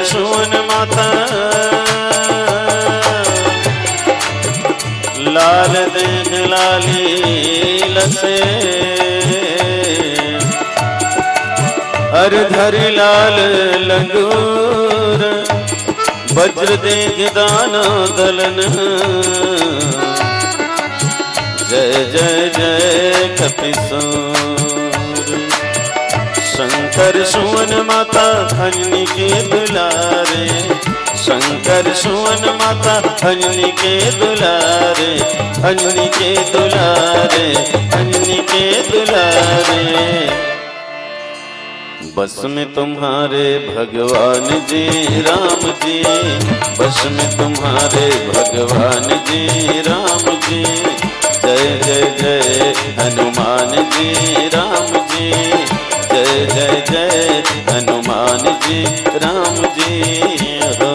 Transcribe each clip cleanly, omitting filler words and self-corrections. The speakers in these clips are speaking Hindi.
सुवन माता लाल देख लाली लसे अर धरि लाल लंगूर वज्र देख दाना दलन जय जय जय कपिसूर शंकर सुवन माता अंजनी के दुलारे शंकर सुवन माता अंजनी के दुलारे अंजनी के दुलारे अंजनी के दुलारे बस में तुम्हारे भगवान जी राम जी बस में तुम्हारे भगवान जी राम जी जय जय जय हनुमान जी राम जी जय जय जय हनुमान जी राम जी हो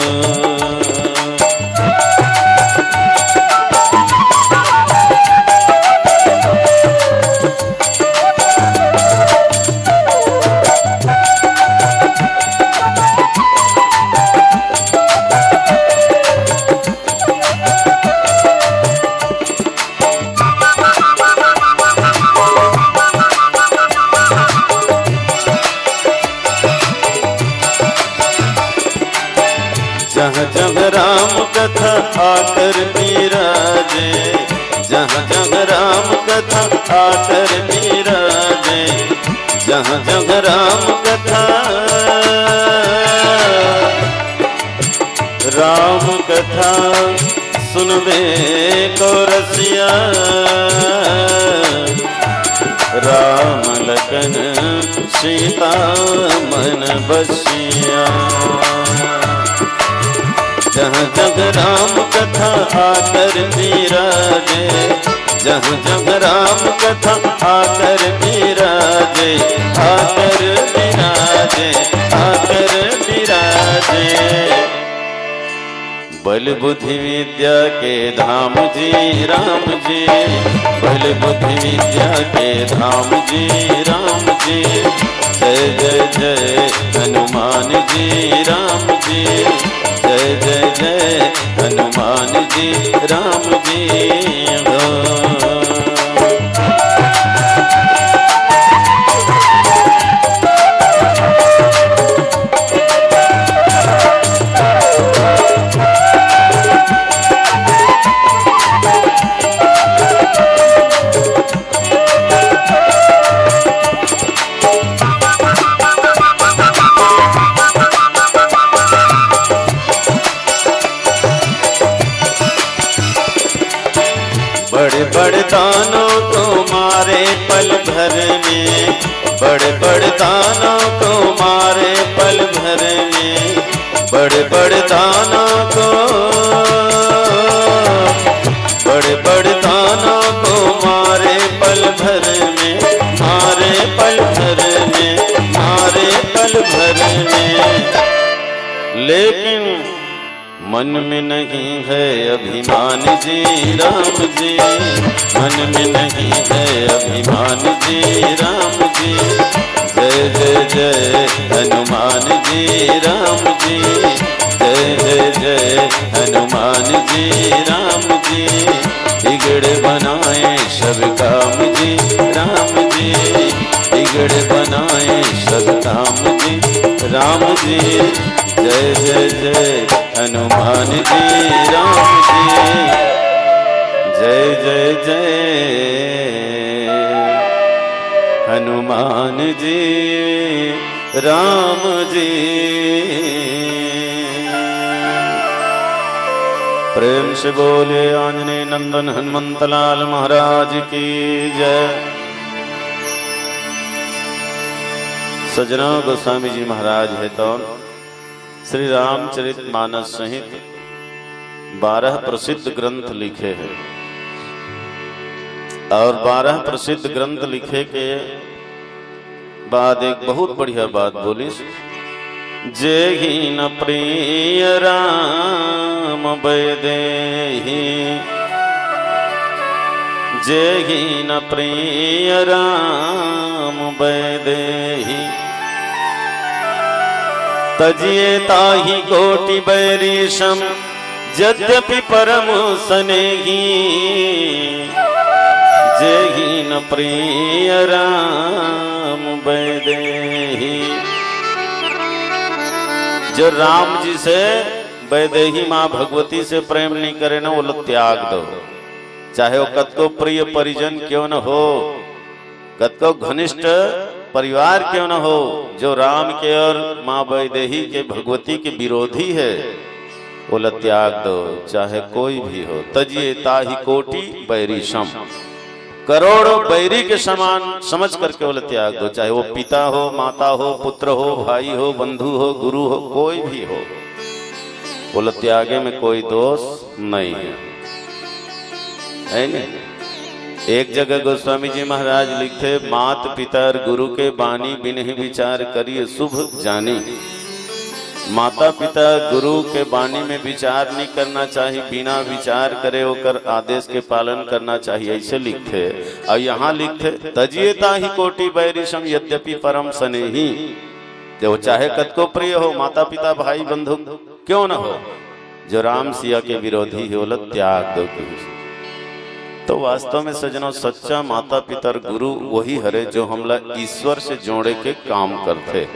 जहाँ जहाँ राम कथा आकर विराजे जहाँ जहाँ राम कथा आकर विराजे जहाँ जहाँ राम कथा राम कथा सुनबे को रसिया राम लखन सीता मन बसिया जहाँ जहाँ राम कथा आकर विराजे जहाँ जहाँ राम कथा आकर विराजे आकर विराजे आकर विराजे बल बुद्धि विद्या के धाम जी राम जी बल बुद्धि विद्या के धाम जी राम जी जय जय जय हनुमान जी राम जी जय जय जय हनुमान जी राम जी हो बड़े बड़े दानों को मारे पल भर में बड़े बड़े दानों को मारे पल भर में बड़े बड़े दानों को बड़े बड़े दानों को मारे पल भर में मारे पल भर में मारे पल भर में लेकिन मन में नहीं है अभिमान जी राम जी मन में नहीं है अभिमान जी राम जी जय जय जय हनुमान जी राम जी जय जय जय हनुमान जी राम जी बिगड़ बनाए सब काम जी राम जी बिगड़ बनाए सब काम जी राम जी जय जय जय हनुमान जी राम जी जय जय जय हनुमान जी राम जी प्रेम से बोले आंजनेय नंदन हनुमंतलाल महाराज की जय। सजना गोस्वामी जी महाराज है तो श्री रामचरितमानस सहित 12 प्रसिद्ध ग्रंथ लिखे हैं और 12 प्रसिद्ध ग्रंथ लिखे के बाद एक बहुत बढ़िया बात बोली, जेहि न प्रिय राम वैदेही जेहि न प्रिय राम वैदेही तजिए ताहि कोटि बैरीशम यद्यपि परम स्नेही जेहि न प्रिय राम वैदेही। जो राम जी से वैदेही माँ भगवती से प्रेम नहीं करे ना, वो लोग त्याग दो, चाहे वो कतको प्रिय परिजन क्यों न हो, कतको घनिष्ठ परिवार क्यों न हो। जो राम के और माँ वैदेही के भगवती के विरोधी है, वो लोग त्याग दो, चाहे कोई भी हो। तजिए ताहि कोटि बैरीशम, करोड़ों बैरी के समान समझ करके बोले त्याग दो, चाहे वो पिता हो, माता हो, पुत्र हो, भाई हो, बंधु हो, गुरु हो, कोई भी हो, बोले त्यागे में कोई दोष नहीं है नहीं। एक जगह गोस्वामी जी महाराज लिखते, मात पिता गुरु के बानी बिन ही विचार करिए शुभ जानी। माता पिता गुरु के बानी में विचार नहीं करना चाहिए, बिना विचार करे होकर आदेश के पालन करना चाहिए, ऐसे लिखते। और यहाँ लिखते, तजिए ताहि कोटि बैरीशम यद्यपि परम स्नेही। जो चाहे कतको प्रिय हो, माता पिता भाई बंधु क्यों न हो, जो राम सिया के विरोधी है, वो त्याग दो। तो वास्तव में सजनों, सच्चा माता पिता गुरु वही हरे जो हमला ईश्वर से जोड़े के काम करते,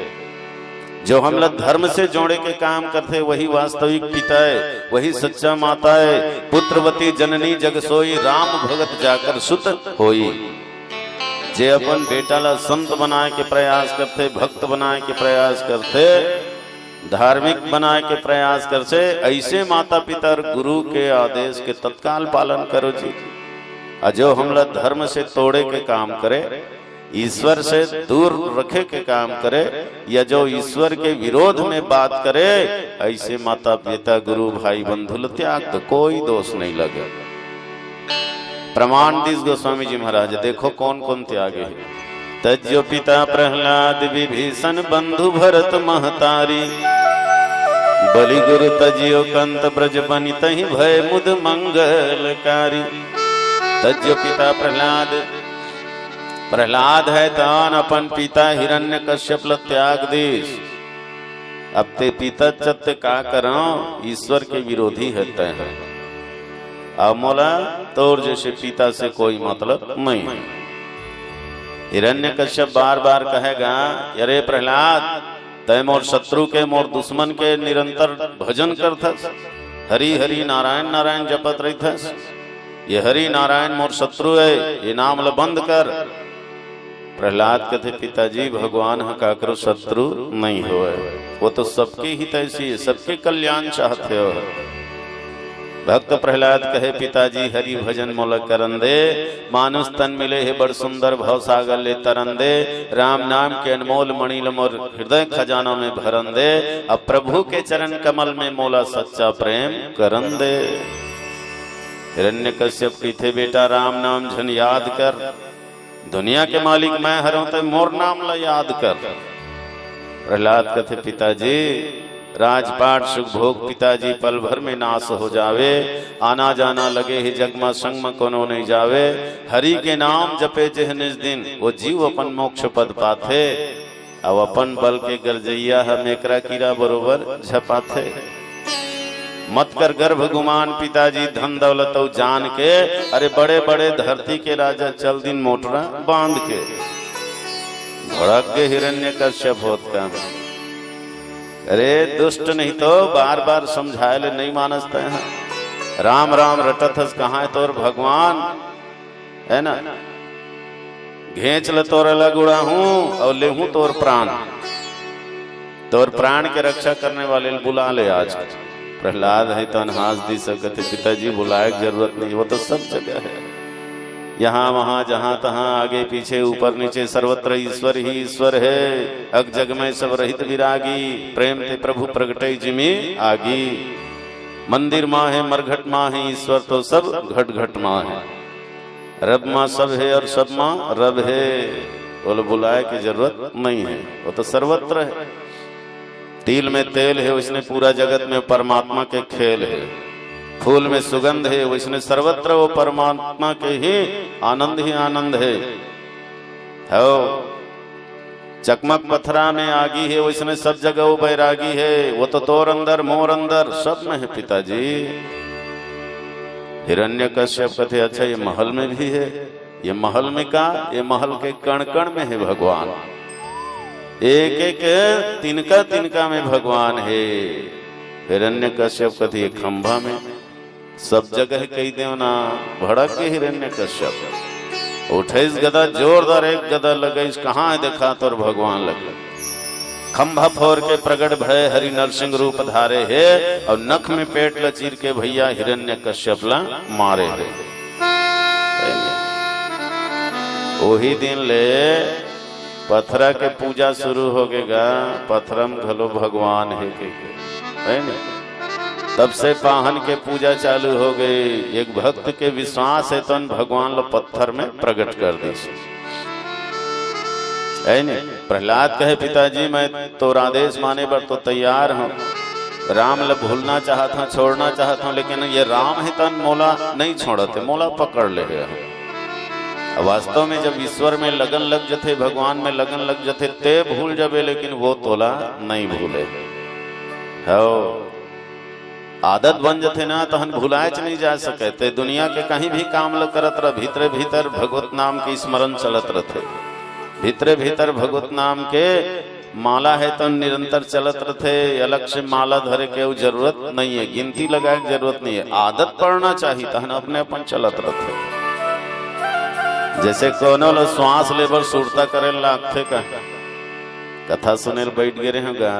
जो हम लोग धर्म से जोड़े के काम करते, वही वास्तविक पिता है, वही सच्चा माता है। पुत्रवती जननी जग सोई, राम भगत जाकर सुत होई। जे अपन बेटा ला संत बनाए के प्रयास करते, भक्त बनाए के प्रयास करते, धार्मिक बनाए के प्रयास करते, ऐसे माता पिता गुरु के आदेश के तत्काल पालन करो जी। और जो हम लोग धर्म से तोड़े के काम करे, ईश्वर से दूर रखे के काम करे, या जो ईश्वर के विरोध में बात करे, ऐसे माता पिता गुरु भाई बंधु त्याग तो कोई दोष नहीं लगे। प्रमाण दिस गोस्वामी जी महाराज, देखो कौन कौन त्यागे है। तज्यो पिता प्रहलाद विभीषण बंधु भरत महतारी, बलि गुरु तजियो कंत ब्रज बनि तहि भय मुद मंगलकारी। तज्यो पिता प्रहलाद, प्रहलाद है तान अपन पिता हिरण्य कश्यप ल त्याग दीस। अब ते पिता चत्ते का करो, ईश्वर के विरोधी है तय है। अब मोला तोर जैसे पिता से कोई मतलब नहीं। हिरण्य कश्यप बार बार कहेगा, अरे प्रहलाद, तय मोर शत्रु के, मोर दुश्मन के निरंतर भजन करथस, हरि हरि नारायण नारायण जपत रहिथस। ये हरि नारायण मोर शत्रु है, ये नाम ल बंद कर। प्रहलाद कहते, पिताजी भगवान का करो शत्रु नहीं हो, वो तो सबके हित ऐसी है, सबके कल्याण चाहते हो। भक्त प्रहलाद कहे, पिताजी हरि भजन मोल करन दे, मानुष तन मिले है बड़ सुंदर भव सागर ले तरन दे। राम नाम के अनमोल मणि मोर हृदय खजाना में भरन दे। अब प्रभु के चरण कमल में मोला सच्चा प्रेम करन दे। हिरण्यकश्यप की थे, बेटा राम नाम झन याद कर, दुनिया के मालिक मैं हरूं तो मोर नाम ला याद कर। प्रहलाद कहते, पिताजी राजपाट सुख भोग पिताजी पल भर में नाश हो जावे, आना जाना लगे ही जगमा संग में कोनो नहीं जावे। हरि के नाम जपे जेह निज दिन, वो जीव अपन मोक्ष पद पाथे। अब अपन बल के गरजैया हम एकरा कीरा बरोबर झपाथे। मत कर गर्भ गुमान पिताजी धन दौलत जान के, अरे बड़े बड़े धरती के राजा चल दिन मोटरा बांध के। भड़क के हिरण्यकश्यप होत का, अरे दुष्ट नहीं तो बार बार समझाए ले नहीं मानसता है। राम राम रटत हस, कहाँ है तोर भगवान, है ना। घेंच ल तोर लगुड़ा हूं और ले हूं तोर प्राण, तोर प्राण के रक्षा करने वाले बुला ले आज। प्रहलाद है तो अनहास दी सकते, पिताजी बुलाए जरूरत नहीं, वो तो सब जगह है, यहाँ वहाँ जहाँ तहाँ आगे पीछे ऊपर नीचे सर्वत्र ईश्वर ही ईश्वर है। अग जग में सब रहित विरागी, प्रेम ते प्रभु प्रगटे जिमी आगी। मंदिर माँ है मरघट माँ है, ईश्वर तो सब घट घट माँ है। रब माँ सब है और सब माँ रब है, बोलो बुलाए की जरूरत नहीं है, वो तो सर्वत्र है। तिल में तेल है, उसने पूरा जगत में परमात्मा के खेल है। फूल में सुगंध है, उसने सर्वत्र वो परमात्मा के ही आनंद है। हो चकमक पथरा में आगी है, वैसने सब जगह वो बैरागी है। वो तो तोर अंदर मोर अंदर सब में है पिताजी। हिरण्यकश्यप कहते अच्छा ये महल में भी है। ये महल में का, ये महल के कण कण में है भगवान, एक एक तिनका तिनका में भगवान है। हिरण्यकश्यप कहते ये खंभा में सब जगह कही देव ना भड़क के हिरण्यकश्यप उठे इस गदा जोरदार एक गदा लगे, इस कहाँ है देखा तो भगवान लगे। खंभा फोर के प्रगट भय हरि नरसिंह रूप धारे है, और नख में पेट लचीर के भैया हिरण्यकश्यप ला मारे है। वही दिन ले पथरा के पूजा शुरू हो गएगा। पथरम घलो भगवान है ना। तब से पाहन के पूजा चालू हो गई। एक भक्त के विश्वास है तो भगवान लो पत्थर में प्रकट कर दी है ने। प्रहलाद कहे पिताजी मैं तो आदेश माने पर तो तैयार हूँ। राम ल भूलना चाहता हूँ, छोड़ना चाहता हूँ, लेकिन ये राम है तन मोला नहीं छोड़ते, मोला पकड़ ले। वास्तव में जब ईश्वर में लगन लग जाते, भगवान में लगन लग जाते, ते भूल जाबे, लेकिन वो तोला नहीं भूले। हो आदत बन जाते ना तो हम भुलाए नहीं जा सके। ते दुनिया के कहीं भी काम ल करत रह, भीतरे भीतर भगवत नाम के स्मरण चलत रहते। भीतरे भीतर भगवत नाम के माला है तो निरंतर चलत रहते। अलग से माला धरे के जरूरत नहीं है, गिनती लगाए की जरूरत नहीं है। आदत पड़ना चाहिए तो हम अपने अपन चलत रहते। जैसे कोनो लो श्वास लेबर सुरता करे लागते का कथा सुने बैठ गए होगा,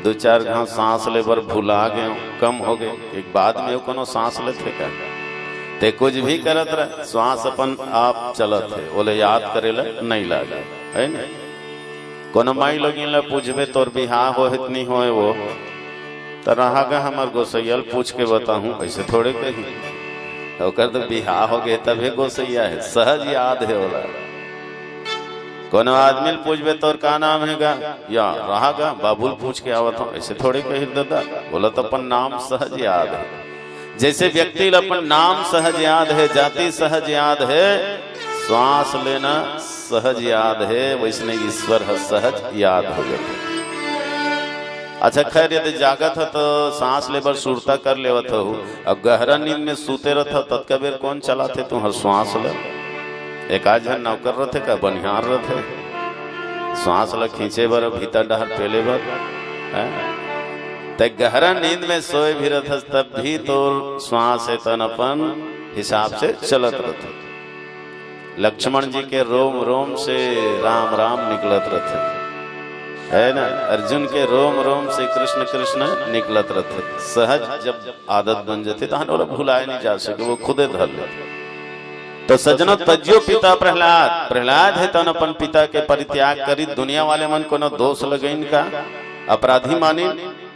दो चार घाव सांस लेबर भुला गए, कम हो गए, एक बाद में कोनो सांस लेते का ते कुछ भी करत रहे, श्वास अपन आप चलत है, बोले याद करे ला नहीं लागे है ना। कोनो माई लोगिन ला पूछबे तोर बिहार हो इतनी होए वो तो रहा हमार गोसैया पूछ के बताऊं, ऐसे थोड़े कहीं तो बिहार हो गए तभी गोसैया है, सहज याद है बोला। कोनो आदमी पूछबे तोर का नाम है गा, या रहा गा बाबुल पूछ के आवत हूँ, ऐसे थोड़े कही दादा बोला तो अपन नाम सहज याद है। जैसे व्यक्ति अपन नाम सहज याद है, जाति सहज याद है, श्वास लेना सहज याद है, वैसने ईश्वर सहज याद हो जाते। अच्छा खैर यदि जागत है तो सांस लेबर सुरता कर लेवत हो, अब गहरा नींद में सूते रहता तब कबीर कौन चलाते तुम्हार श्वास ले। एक आज नौकर रहते का बनिहार रहते, श्वास ल खींचे बर भीतर डहर पेले बर ते गहरा नींद में सोए भी रहते, तब भी तो श्वास है तन अपन हिसाब से चलत रहते। लक्ष्मण जी के रोम रोम से राम राम निकलत रहते है ना, अर्जुन के रोम रोम से कृष्ण कृष्ण निकलत रहते। सहज जब आदत बन जाती तो हम भुलाए नहीं जा सके, वो खुदे धर लेते। तो सजनो तज्यो पिता प्रहलाद, प्रहलाद है तन अपन पिता के परित्याग करी। दुनिया वाले मन को न दोष लगे, इनका अपराधी मानी,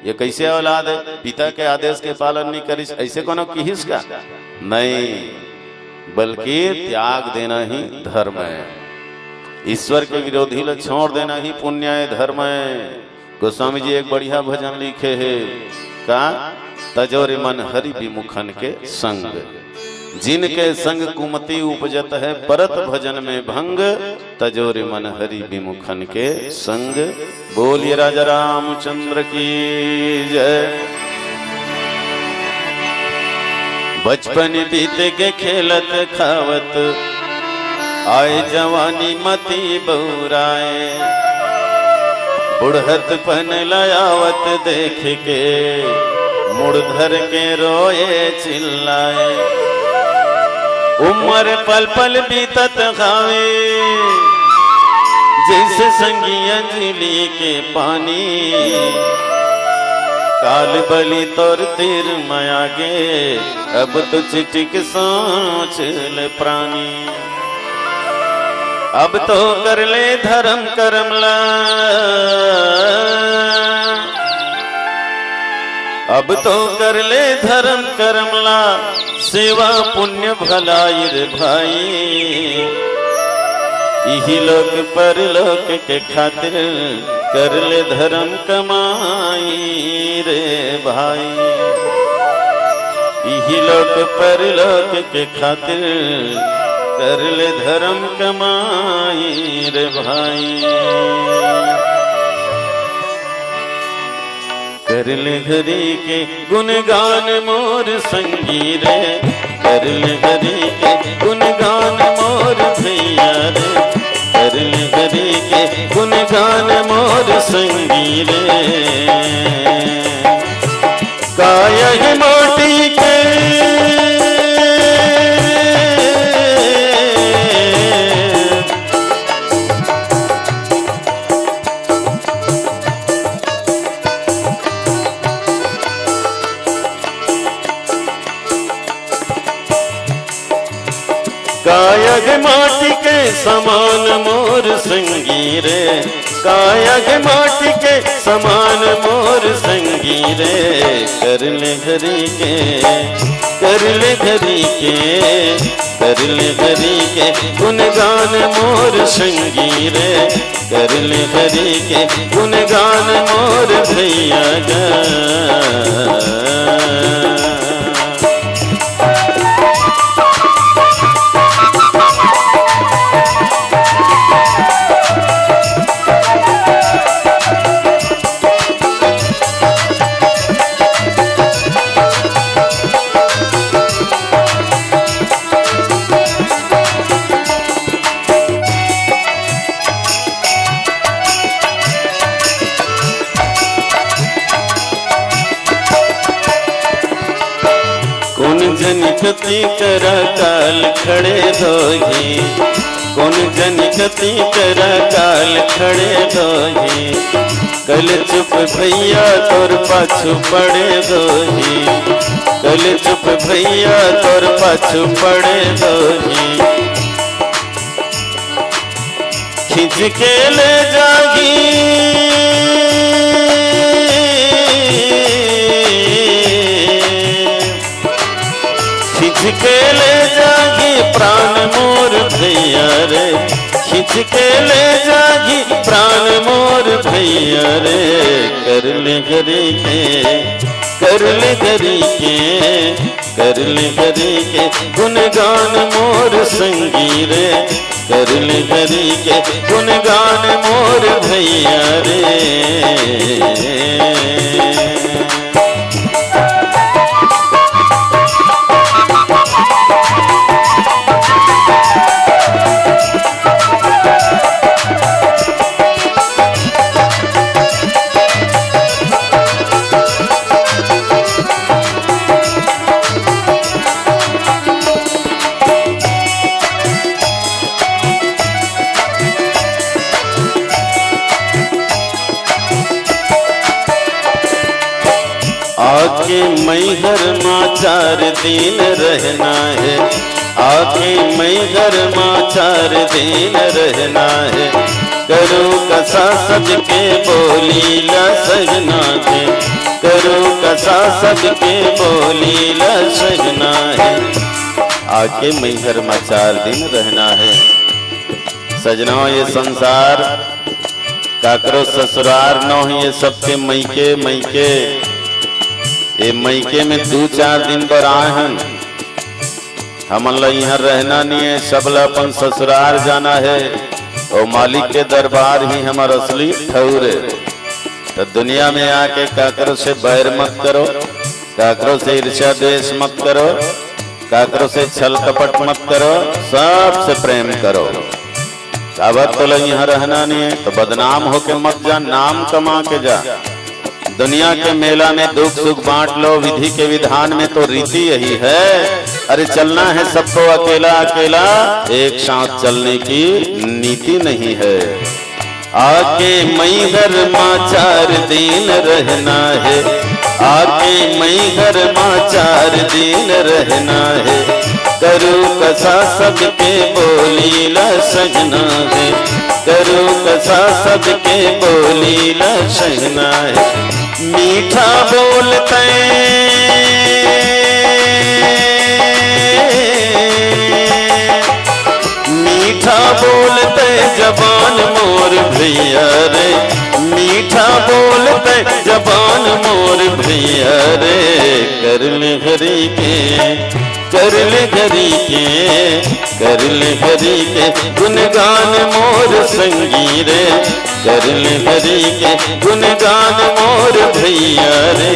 ये कैसे औलाद है पिता के आदेश के पालन नहीं करी, ऐसे कोनो किहिस का नहीं, बल्कि त्याग देना ही धर्म है। ईश्वर के विरोधी ल छोड़ देना ही पुण्य है, धर्म है। गोस्वामी जी एक बढ़िया भजन लिखे है का, तजोरे मन हरि विमुखन के संग, जिनके संग कुमति उपजत है परत भजन में भंग, तजोरे मन हरि विमुखन के संग। बोलिए राजा रामचंद्र की जय। बचपन बीत के खेलत खावत, आए जवानी मती बहुराए, बुढ़त पन लायावत देख के, मुड़ धर के रोए चिल्लाए। उम्र पल पल बीतत खावे, जैसे संगी अंजलि के पानी, काल बलि तोर तीर माया गे, अब तो चिटिक सोच ले प्राणी। अब तो कर ले धर्म करमला, अब तो कर ले धर्म करमला, सेवा पुण्य भलाई रे भाई। यही लोक पर लोक के खातिर, कर ले धर्म कमाई रे भाई। यही लोक पर लोक के खातिर, कर ले धर्म कमाई रे भाई, कर ले हरि के गुणगान मोर संगी रे, कर ले हरि के गुणगान मोर भैया रे, कर ले हरि के गुणगान मोर संगी रे। काया माटी के काया माटी के समान मोर संगी रे, काया माटी के समान मोर संगी रे। कर ले हरि के, कर ले हरि के, कर ले हरि के गुणगान मोर संगी रे, कर ले हरि के गुणगान मोर भैया गा। कति करा काल खड़े दोही, कौन जन कति करा काल खड़े दोही। कल चुप भैया तोर पाछू पड़े दोही, कल चुप भैया तोर पाछू पड़े दोही। खिंच के ले जागी खिंच के ले जागी प्राण मोर भैया रे, खिंच के ले जागी प्राण मोर भैया रे। कर ले हरि के, कर ले हरि के, कर ले हरि के गुणगान मोर संगी रे, कर ले हरि के गुणगान मोर भैया रे। आके मैहर माँ 4 दिन रहना है, आके मैहर माँ 4 दिन रहना है। करो कसा सज के बोली ला सजना है, करो कसा सज के बोली ला सजना है। आके मैहर माँ 4 दिन रहना है। सजना ये संसार काकरो ससुरार न हो, ये सबके मैके मैके, ये मैके में 2-4 दिन पर आए हैं। हमन ला यहाँ रहना नहीं है, सबला अपन ससुरार जाना है और मालिक के दरबार ही हमारा असली ठौर है। तो दुनिया में आके काकरो से बैर मत करो, काकरो से ईर्ष्या द्वेष मत करो, काकरो से छल कपट मत करो, सबसे प्रेम करो। अब तो यहाँ रहना नहीं है तो बदनाम होके मत जा, नाम कमा के जा। दुनिया के मेला में दुख सुख बांट लो, विधि के विधान में तो रीति यही है। अरे चलना है सबको अकेला अकेला, एक साथ चलने की नीति नहीं है। आके मैहर माँ 4 दिन रहना है, आके मैहर माँ 4 दिन रहना है। करू कसा सबके बोली ला सजना है, करू कसा सबके बोली ला सजना है। मीठा बोलते मीठा बोलते जबान मोर भैया रे, मीठा बोलते जबान मोर भैया रे। कर ले हरि के, कर ले हरि के गुणगान मोर संगी रे, कर ले हरि के गुणगान मोर भैया रे।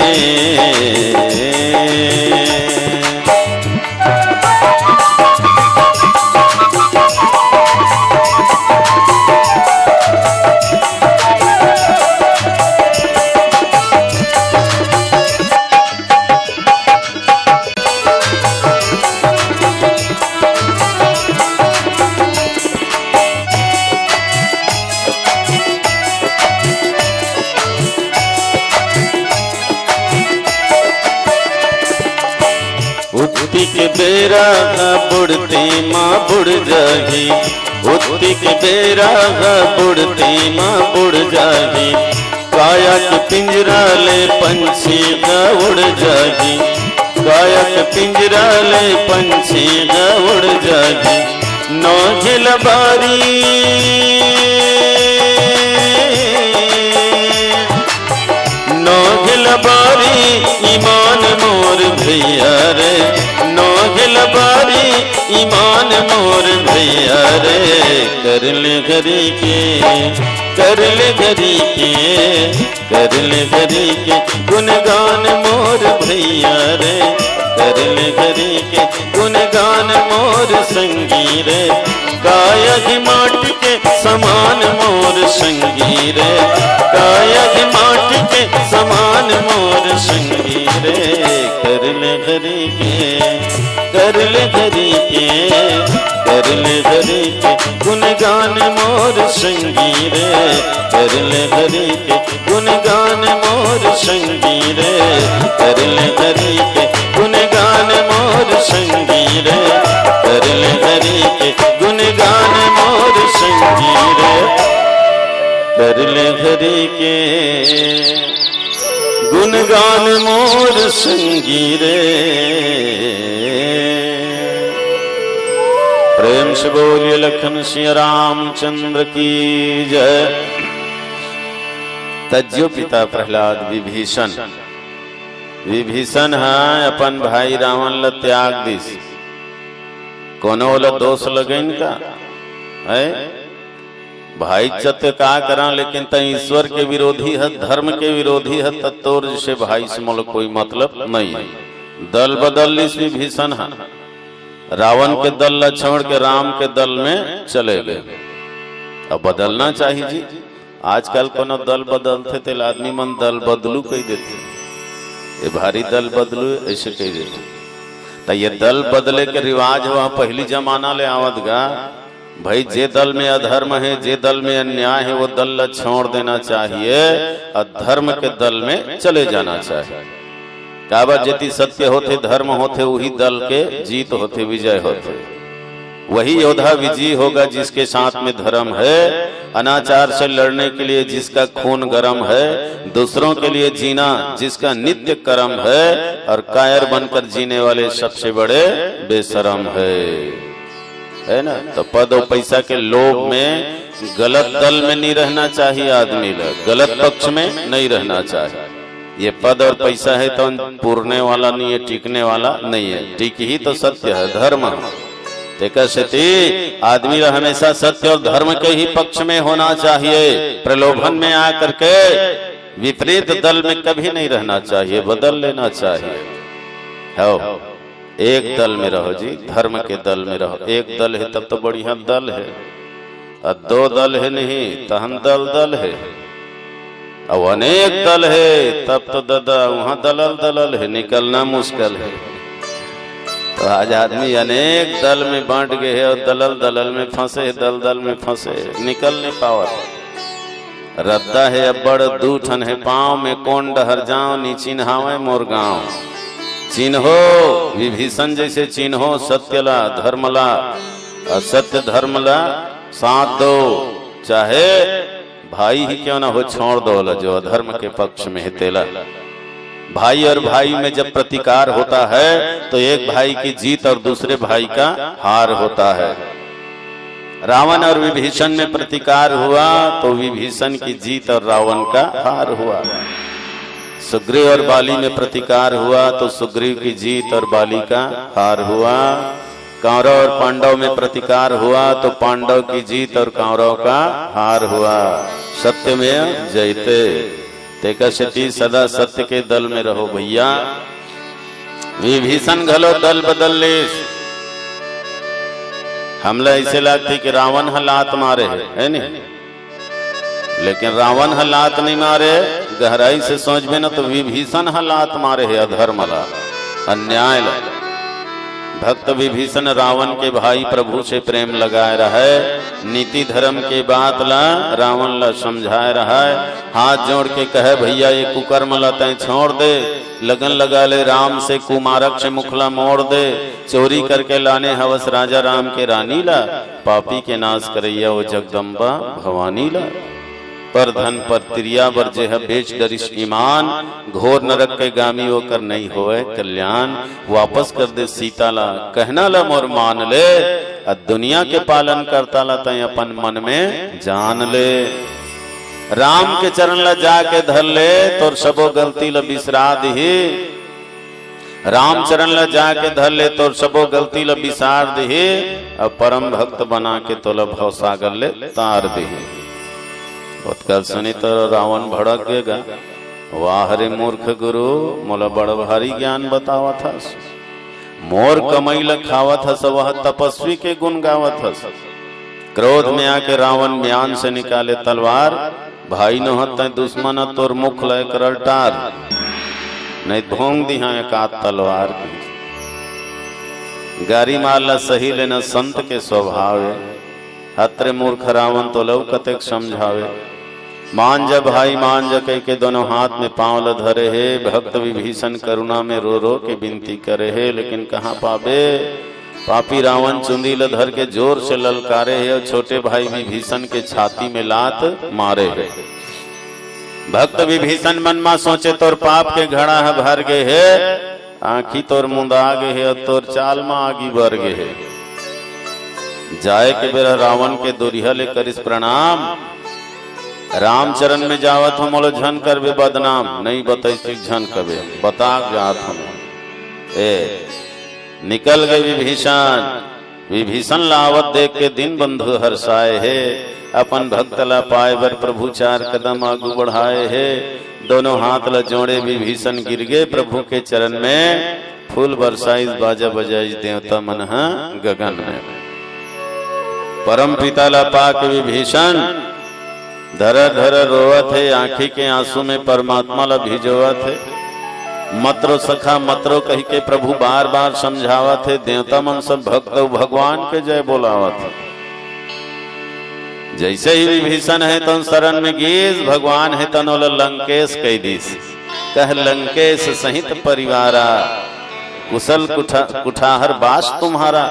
उत्ती के बेरा बुढ़ती माँ बुढ़ जागी, उत्ती के बेरा बुढ़ती माँ बुढ़ जागी, काया के पिंजरा ले पंछी उड़ जागी, काया के पिंजरा ले पंछी उड़ जागी। नौझिल बारी नौझिल बारी ईमान मोर भैया रे, नौझिल बारी ईमान मोर भैया रे। कर ले हरि के कर ले हरि के कर ले हरि के गुणगान मोर भैया रे, कर ले हरि के गुणगान मोर संगी रे। काया माटी के समान मोर संगी रे, काया माटी के समान मोर संगी रे। कर ले हरि के कर ले हरि के कर ले हरि के गुणगान मोर संगी रे, कर ले हरि के गुणगान मोर संगी रे, कर ले हरि के गुणगान मोर संगी रे, कर ले हरि के गुणगान मोर संगी रे, कर ले हरि के गुणगान मोर संगी रे। प्रेम से बोलिए लखन सिया रामचंद्र की जय। तज्जो पिता प्रहलाद विभीषण, विभीषण है अपन भाई रावण ल त्याग दिस, कोनो ल दोष लगन का है भाई चत्य का करा, लेकिन त ईश्वर के विरोधी है, धर्म के विरोधी है, तत्तोर जैसे भाई से मोल कोई मतलब नहीं है। दल बदल इस विभीषण है, रावण के दल छोड़ के राम के दल में चले गए। अब बदलना चाहिए जी, आजकल कोनो दल बदलते थे आदमी मन दल बदलू कह देते, ये भारी दल बदलू ऐसे कह देते। तो ये दल बदले के रिवाज वह पहली जमाना ले आवत गा भाई, जे दल में अधर्म है, जे दल में अन्याय है, वो दल छोड़ देना चाहिए और धर्म के दल में चले जाना चाहिए। काबर जति सत्य होते धर्म होते वही दल के जीत होते विजय होते, वही योद्धा विजयी होगा जिसके साथ में धर्म है। अनाचार से लड़ने के लिए जिसका खून गरम है, दूसरों के लिए जीना जिसका नित्य कर्म है, और कायर बनकर जीने वाले सबसे बड़े बेशरम है ना। तो पद और पैसा के लोभ में गलत दल में नहीं रहना चाहिए, आदमी गलत पक्ष में नहीं रहना चाहिए। ये पद और पैसा है तो पूरने वाला नहीं है, टिकने वाला नहीं है, टिक ही तो सत्य है, धर्म है। आदमी हमेशा सत्य और धर्म के ही पक्ष में होना चाहिए, प्रलोभन में आकर के विपरीत दल में कभी नहीं रहना चाहिए, बदल लेना चाहिए। हो एक दल में रहो जी, धर्म के दल में रहो। एक दल है तब तो बढ़िया दल है, और दो दल है नहीं तो हम दल दल है, अब अनेक दल है तब तो दादा वहां दलल दलल है, निकलना मुश्किल है। तो आज आदमी अनेक दल में बांट गए है और दलल दलल में फंसे, दल दल में फंसे, निकल नहीं पावत। रद्दा है अब बड़ दूठन है पाँव में, कौन डहर जाओ नी चिन्हावे मोर गाँव। चिन्हो विभीषण जैसे चिन्हो, सत्यला धर्मला, असत्य धर्मला साथ दो, चाहे भाई ही क्यों ना हो छोड़ दो जो अधर्म के पक्ष में है तेला। भाई और भाई में जब प्रतिकार होता है तो एक भाई की जीत और दूसरे भाई का हार होता है। रावण और विभीषण में प्रतिकार हुआ तो विभीषण की जीत और रावण का हार हुआ। सुग्रीव और बाली में प्रतिकार हुआ तो सुग्रीव की जीत और बाली का हार हुआ। कौरव और पांडव में प्रतिकार हुआ तो पांडव की जीत और कौरव का हार हुआ। सत्य में जयते तेकशती सदा सत्य के दल में रहो भैया। विभीषण घलो दल बदल ले। हमला ऐसे लगती कि रावण हालात मारे है नहीं, लेकिन रावण हालात नहीं मारे। गहराई से सोच में ना तो विभीषण हालात मारे है अधर्म ला, अन्याय ला। भक्त विभीषण रावण के भाई प्रभु से प्रेम लगाए रहे, नीति धर्म के बात ला रावण ला समझाए रहा है। हाथ जोड़ के कहे भैया ये कुकर्म ला तय छोड़ दे, लगन लगा ले राम से कुमारक से मुखला मोड़ दे। चोरी करके लाने हवस राजा राम के रानी ला, पापी के नाश करैया वो जगदम्बा भवानी ला। पर धन पर तिरिया बरजे है बेच डरिश ईमान, घोर नरक के गामी होकर नहीं होए कल्याण। वापस कर दे सीता ला कहना ला मोर मान ले, दुनिया के पालन करता ला तय अपन मन में जान ले। राम के चरण ला जाके धर ले तोर सबो गलती ला बिसरा दही। राम चरण ला जाके धर ले तोर सबो गलती ला बिसार दही। अब परम भक्त बना के तोला भव सागर ले तार दही। उत्कल सुनी तो रावण भड़क गएगा, वाह रे मूर्ख गुरु मोला बड़ भारी ज्ञान बतावा था। मोर कमई ल खावत हस वह तपस्वी के गुण गावत हस। क्रोध में आके रावण म्यान से निकाले तलवार, भाई न हत दुश्मन तोर मुख लय करल टार। नहीं भोंग दिहा एक तलवार की गारी मारला सही लेना संत के स्वभावे। हत्रे मूर्ख रावण तो लव कतेक समझावे। मान जा भाई मान जा कह के दोनों हाथ में पांव ल धरे है। भक्त विभीषण करुणा में रो रो के विनती करे है, लेकिन कहाँ पावे। पापी रावण चुंदी ल धर के जोर से ललकारे है और छोटे भाई विभीषण के छाती में लात मारे है। भक्त विभीषण मन में सोचे तोर पाप के घड़ा है भर गए है, आंखी तोर मुंदा गे है और तोर चाल में आगी भर गए है। जाए के बेरा रावण के दुरिया लेकर इस प्रणाम, राम चरण में जावत हम मोलो झन करबे बदनाम। नहीं बताई झन कबे बता जात हम ए निकल गए विभीषण। विभीषण लावत देख के दिन बंधु हर्षाए है। अपन भक्त ला पाए बर प्रभु चार कदम आगू बढ़ाए है। दोनों हाथ ला जोड़े विभीषण गिर गए प्रभु के चरण में। फूल बरसाई बाजा बजाई देवता मन गगन में। परम पिता ला पाक विभीषण धर धर रोवत है। आंखी के आंसू में परमात्मा ला भिजोवत है। मतरो सखा मतरो कही के प्रभु बार बार समझावत है। देवता मन सब भक्त भगवान के जय बोलावत है। जैसे ही विभीषण है तन शरण में गीस, भगवान है तनोल लंकेश कह दीस। कह लंकेश सहित परिवारा, कुशल कुठाहर बास तुम्हारा।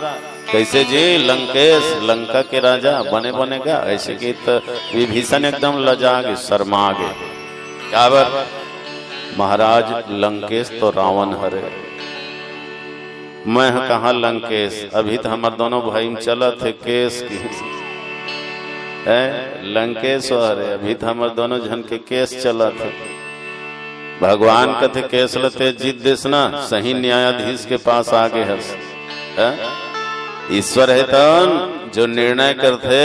कैसे जी लंकेश लंका के राजा बने बनेगा। ऐसे की तो विभीषण एकदम लजागे शर्मागे। क्या बात महाराज लंकेश तो रावण हरे, मैं कहा लंकेश। अभी तो हमारे दोनों भाई चलत है केस की है लंकेश हरे। अभी तो हमारे दोनों जन के केस चलत है। भगवान कथे केस लते जीत देस ना, सही न्यायाधीश के पास आगे है। ईश्वर है तन जो निर्णय करते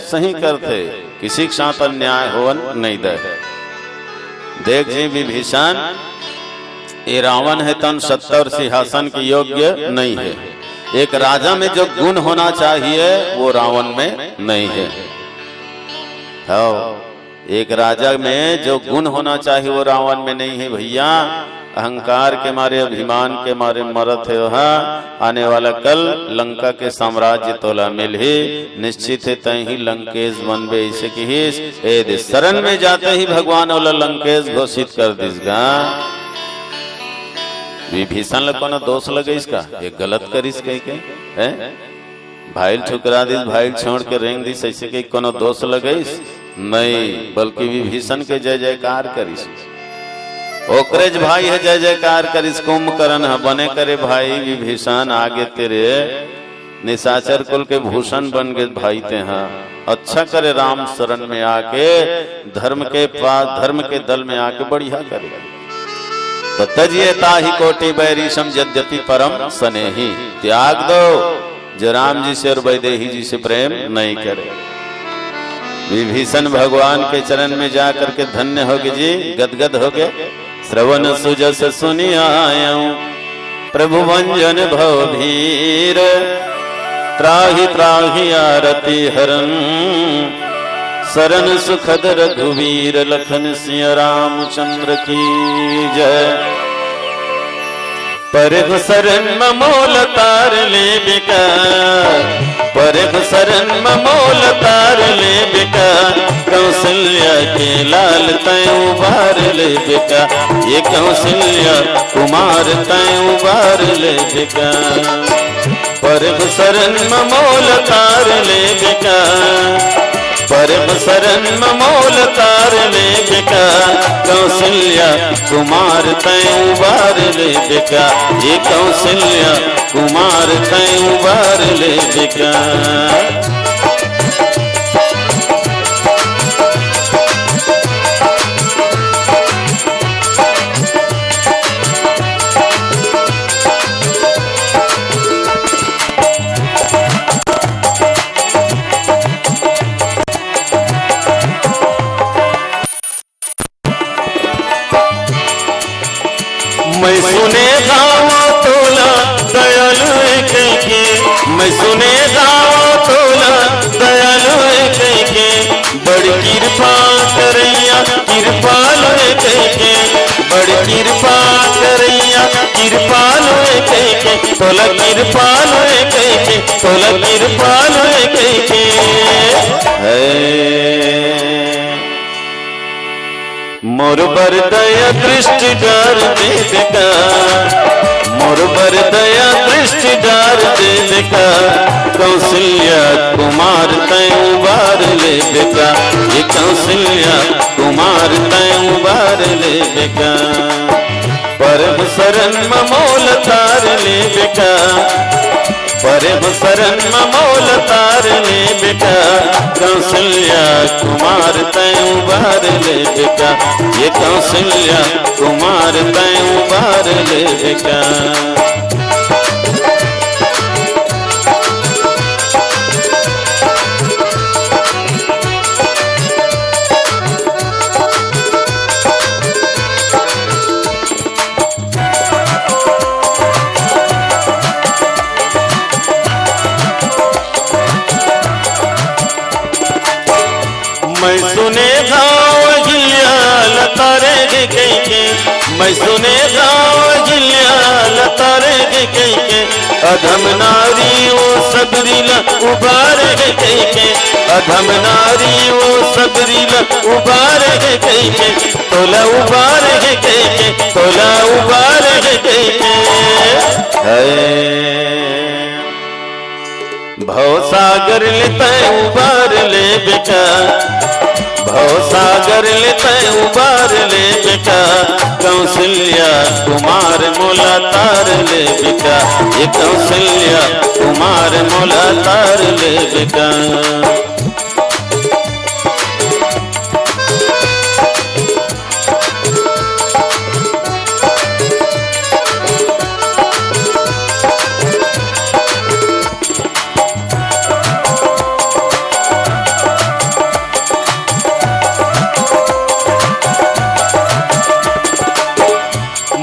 सही करते, किसी के साथ अन्याय हो नहीं दे। देख जी विभीषण ये रावण है तन सत्ता और सिंहासन के योग्य नहीं है। एक राजा में जो गुण होना चाहिए वो रावण में नहीं है। एक राजा में जो गुण होना चाहिए वो रावण में नहीं है भैया। अहंकार के मारे अभिमान के मारे मरत है वहाँ। आने वाला कल लंका के साम्राज्य तोला मिल ही निश्चित है तय ही लंकेश बनबे। इसे की शरण में जाते ही भगवान वाला लंकेश घोषित कर दिसगा। विभीषण को ना दोष लगे इसका, ये गलत करिस कह के भाई ठुकरा दिस, भाई छोड़ के रेंग दिस। ऐसे कहीं कोनो दोष लगे नहीं, बल्कि विभीषण के जय जयकार करिस। ओकरेज भाई है जय जयकार करिस। कुंभकर्ण है बने करे भाई विभीषण आगे तेरे निशाचर कुल के भूषण बन गए भाई ते हैं। अच्छा करे राम शरण में आके धर्म के पास धर्म के दल में आके बढ़िया करे। तो तजिए ताहि कोटि बैरी सम यद्यपि परम स्नेही। त्याग दो जो राम जी से और वैदेही जी से प्रेम नहीं करे। विभीषण भगवान के चरण में जाकर के धन्य हो गए जी, गदगद हो गए। श्रवण सुजस सुनि आयऊं प्रभु भंजन भव भीर, त्राहि त्राहि आरती हरन शरण सुखद रघुवीर, लखन सिया रामचंद्र की जय। परघ शरण ममोल तार ले बिका, परघ शरण ममोल तार ले बिका, कौशल्या के लाल तय उबार ले बिका, ये कौशल्या कुमार तय उबार ले बिका। परघ शरण ममोल तार ले बिका, परम शरण ममोल तार ले बिका, कौशल्या कुमार तय उबार ले बिका, ये कौशल्या कुमार तय उबार ले बिका। मैं सुने गाँव तोला दयालु के, मैं सुने गाँव तोला दयालु के, बड़ी कृपा करैया कृपाल के, बड़ी कृपा करैया कृपाल के, तोला कृपाल के, तोला कृपाल के मोर बर दया दृष्टि डार दे बिका, मोर बर दया दृष्टि डार दे बिका, कौशल्या कुमार तय उबार ले बिका, ये कौशल्या कुमार तय उबार ले बिका। परम शरण ममोल तार ले बिका, परम शरण ममोल तार ले बिका, कौशल्या कुमार तय उबार ले बिका, ये कौशल्या कुमार तय उबार ले बिका। मैं सुने गाँव जिलिया लतारे के, मैं सुने गाँव जिलिया लतारे के, अधम नारी वो सबरीला उबार के, अधम नारी वो सबरीला उबार के, तोला उबार के, तोला उबार के। भव सागर लेते उबार ले बिका, भव सागर लेते उबार ले बिका, कौशल्या कुमार मोला तार ले बिका, ये कौशल्या कुमार मोला तार ले बिका।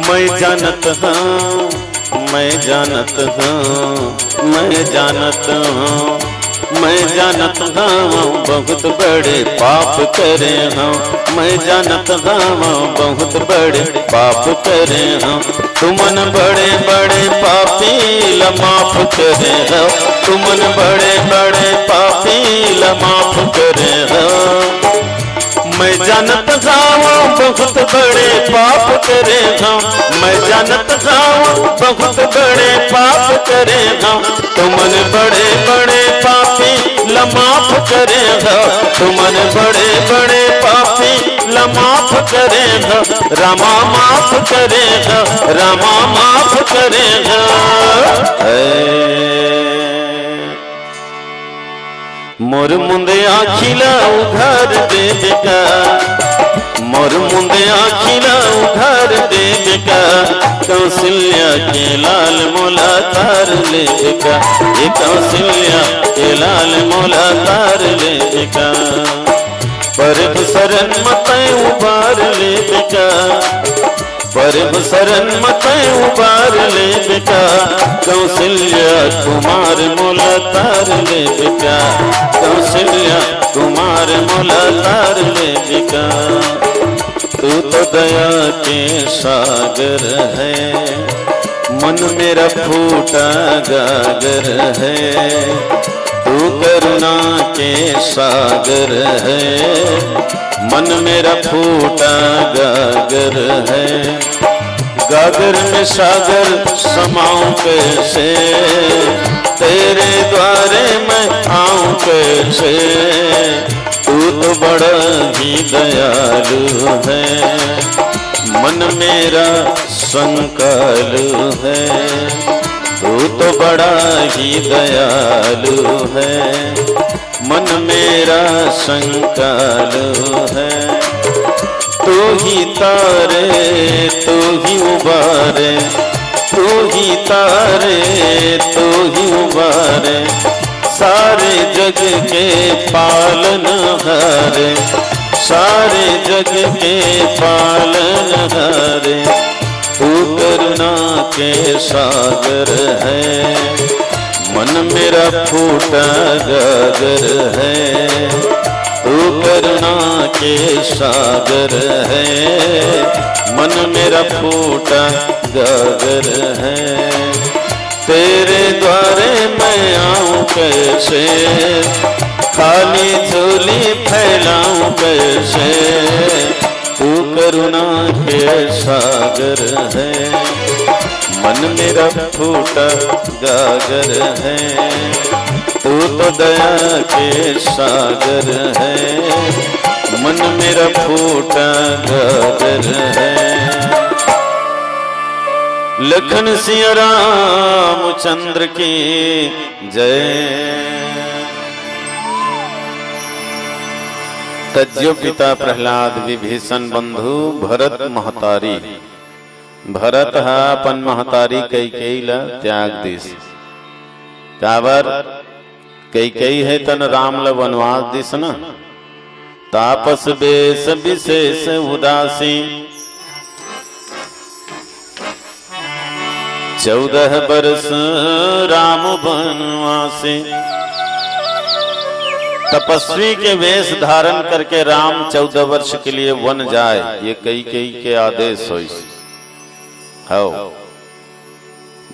मैं जानत हूँ, मैं जानत हूँ, मैं जानत हूँ, मैं जानत हूँ बहुत बड़े पाप करे हूँ, मैं जानत हूँ बहुत बड़े पाप करे हूँ, तुमन बड़े बड़े पापी ल माफ करे हो, तुमन बड़े बड़े पापी ल माफ करे हो। मैं जानत हूँ बहुत बड़े पाप करे हूँ, मैं जानत हूँ बहुत बड़े पाप करे हूँ, तुमन बड़े बड़े पापी ल माफ करे हो, तुमन बड़े बड़े पापी ल माफ करे हो, रामा माफ करे हो, रामा माफ करे हो। मोर मुंदे आखिला उघार दे बिका, मोर मुंदे आखिला उघार दे बिका, कौशल्या के लाल मोला तार ले बिका, ये कौशल्या के लाल मोला तार ले बिका। परब शरण मत उबार ले बिका, परब शरण मत उबार ले बिका। कौशल्या कुमार मोला तार ले बिका, कौशल्या कुमार मोला तार ले बिका। तू तो दया के सागर है, मन मेरा फूटा गागर है। तू करुणा के सागर है, मन मेरा फूटा गागर है। गागर में सागर समाऊं कैसे, तेरे द्वारे मैं आऊं कैसे। तू तो बड़ा ही दयालु है, मन मेरा संकालु है। तू तो बड़ा ही दयालु है, मन मेरा संकालु है। तू ही तारे तू ही उबारे, तू ही तारे तू ही उबारे। सारे जग के पालनहारे, सारे जग के पालनहारे। तू करुणा के सागर है, मन मेरा फूटा गागर है। तू करुणा के सागर है, मन मेरा फूटा गागर है। तेरे द्वारे मैं आऊं कैसे, खाली झोली फैलाऊं कैसे। तू करुणा के सागर है, मन मेरा फूटा गागर है। तू तो दया के सागर है, मन मेरा फूटा गागर है। लखन सिया रामचंद्र की जय। तज्जो पिता प्रहलाद विभीषण बंधु भरत महतारी। भरत हा अपन महतारी कैकेयी ला त्याग दिस। काबर कैकेयी है तन राम ला वनवास दिस न। तापस बेस विशेष उदासी, 14 बरस राम वनवासी। तपस्वी के वेश धारण करके राम 14 वर्ष के लिए वन जाए, ये कैकेयी के आदेश हो।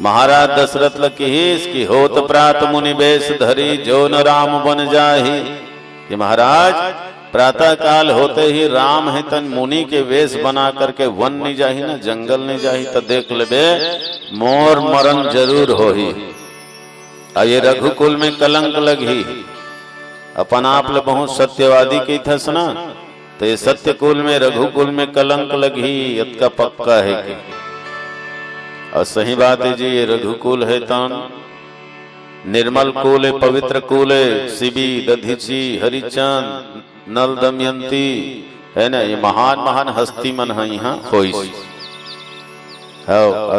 महाराज दशरथ लकीस की होत प्रात मुनि वेश धरी, जो न राम बन जाही। कि महाराज प्रातः काल होते ही राम है तन मुनि के वेश बना करके वन नहीं जाही ना, जंगल नहीं जाही, तो देख लेबे मोर मरण जरूर हो ही। ये रघुकुल में कलंक लगी। अपन आप ले बहुत सत्यवादी की थस ना, तो ये सत्य कुल में रघुकुल में कलंक लगी, इसका पक्का है कि। और सही बात है जी, ये रघुकुल है तन निर्मल कुल है, पवित्र कुल है। शिवी दधीची हरिचंद नल दमयंती है ना, ये महान महान हस्ती मन है यहाँ होई।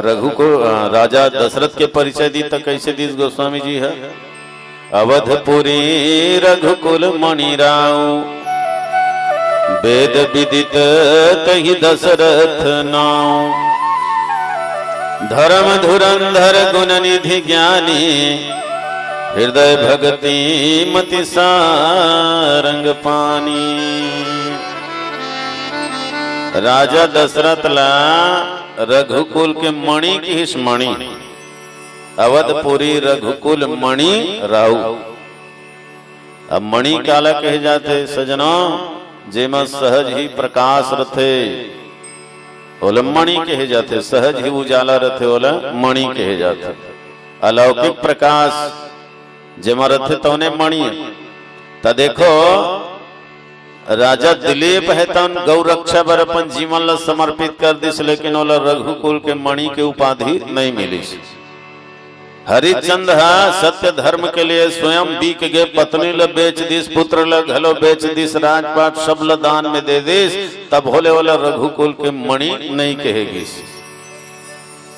रघुकुल राजा दशरथ के परिचय दी तो कैसे दी गोस्वामी जी है। अवधपुरी रघुकुल मणि राव, वेद विदित तहि दशरथ नाव। धर्म धुरंधर गुण निधि ज्ञानी, हृदय भक्ति मति सारंग पानी। राजा दशरथ ला रघुकुल के मणि की हिस मणि, अवधपुरी रघुकुल मणि राउ। अब मणि काला कहे जाते सजना, जेमा सहज ही प्रकाश रथे ओला मणि कहे जाते, सहज ही उजाला रथे ओला मणि कहे जाते। अलौकिक प्रकाश जेमा रथे तौने मणि। त देखो राजा दिलीप है तन गौ रक्षा बर अपन जीवन ला समर्पित कर दिस, लेकिन ओला रघुकुल के मणि के उपाधि नहीं मिली। हरिचंद सत्य धर्म के लिए स्वयं बीक गे, पत्नी ल बेच दिस, पुत्र ल घलो बेच दिस, राजपाट सब ल दान में दे दिस, तब होले वाला रघुकुल के मणि नहीं कहेगी।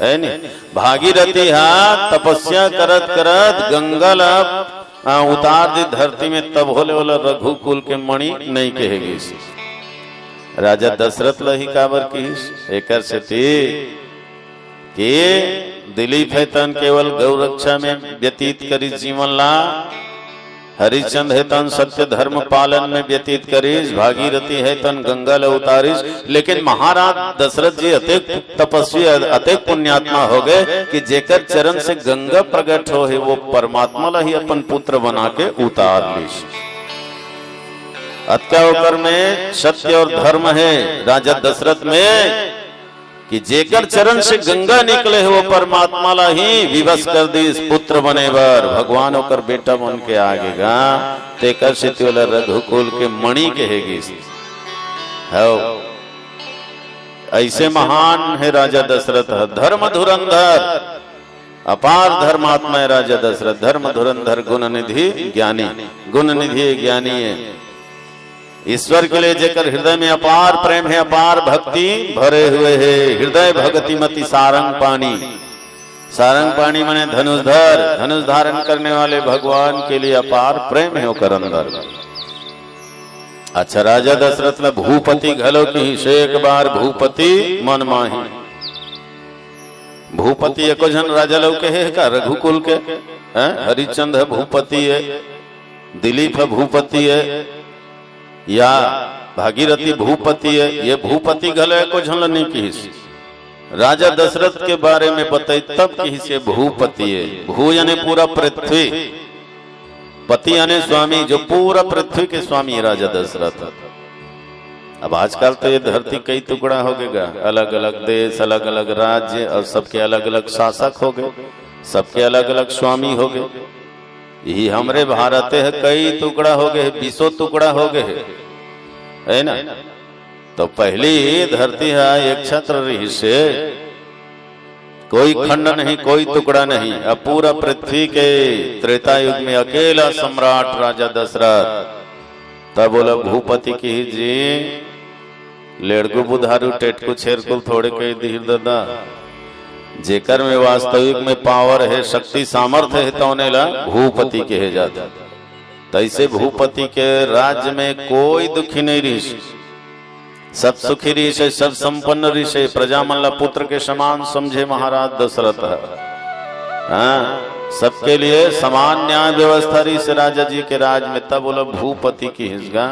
है नहीं। भागीरथी हा तपस्या करत करत गंगा ला उतार दी धरती में, तब होले वाला रघुकुल के मणि नहीं कहेगी। राजा दशरथ लही काबर की एकर से थी कि दिलीप है तन केवल गौ रक्षा में व्यतीत करी जीवन ला, हरिश्चंद्र है तन सत्य धर्म पालन में व्यतीत करीस, भागीरथी है तन गंगा ला उतारिस। लेकिन महाराज दशरथ जी अतेक तपस्वी अतेक पुण्यात्मा हो गए कि जेकर चरण से गंगा प्रकट हो है वो परमात्मा ला ही अपन पुत्र बना के उतार लीस। अत्यावकर में सत्य और धर्म है राजा दशरथ में कि जेकर चरण से गंगा निकले है वो परमात्मा ला ही विवश कर दी पुत्र बने बर, भगवान होकर बेटा बन के आगेगा तेकर से रघुकुल के मणि कहेगी। ऐसे महान है राजा दशरथ, धर्म धुरंधर, अपार धर्मात्मा है राजा दशरथ, धर्म धुरंधर गुण निधि ज्ञानी, गुण निधि ज्ञानी है। ईश्वर के लिए जेकर हृदय में अपार प्रेम है, अपार भक्ति भरे हुए है, हृदय भगति मति सारंग पानी, सारंग पानी माने धनुषधर, धनुष धारण करने वाले भगवान के लिए अपार प्रेम है ओकर अंदर। अच्छा राजा दशरथ ला भूपति घलो की से एक बार भूपति मन माही। भूपति एको जन राजा लोग के है का रघुकुल के, हरिश्चंद्र भूपति है, दिलीप भूपति है या भागीरथी भूपति है, ये भूपति घले को झल नहीं की। राजा दशरथ के बारे में बताई तब की से भूपति है। भू यानी पूरा पृथ्वी, पति यानी स्वामी, जो पूरा पृथ्वी के स्वामी है राजा दशरथ। अब आजकल तो ये धरती कई टुकड़ा हो गएगा, अलग अलग देश, अलग अलग राज्य और सबके अलग अलग शासक हो गए, सबके अलग अलग स्वामी हो गए। यही हमरे भारत है कई टुकड़ा हो गए, 20 टुकड़ा हो गए है ना। तो पहली धरती है एक छत्र रही से, कोई खंड नहीं, कोई टुकड़ा नहीं। अब पूरा पृथ्वी के त्रेता युग में अकेला सम्राट राजा दशरथ। तब बोला भूपति की जी लेड़कू बुधारू टेटकू छेरकुल थोड़े के धीर दादा, जेकर में वास्तविक में पावर है, शक्ति सामर्थ्य है, तो ला भूपति कहे जाता। तैसे भूपति के राज्य में कोई दुखी नहीं रही, सब सुखी रही से, सब संपन्न रही से, प्रजा मल्ला पुत्र के समान समझे महाराज दशरथ। हाँ, सबके लिए समान न्याय व्यवस्था रही से राजा जी के राज में। तब बोला भूपति की हिस्सा।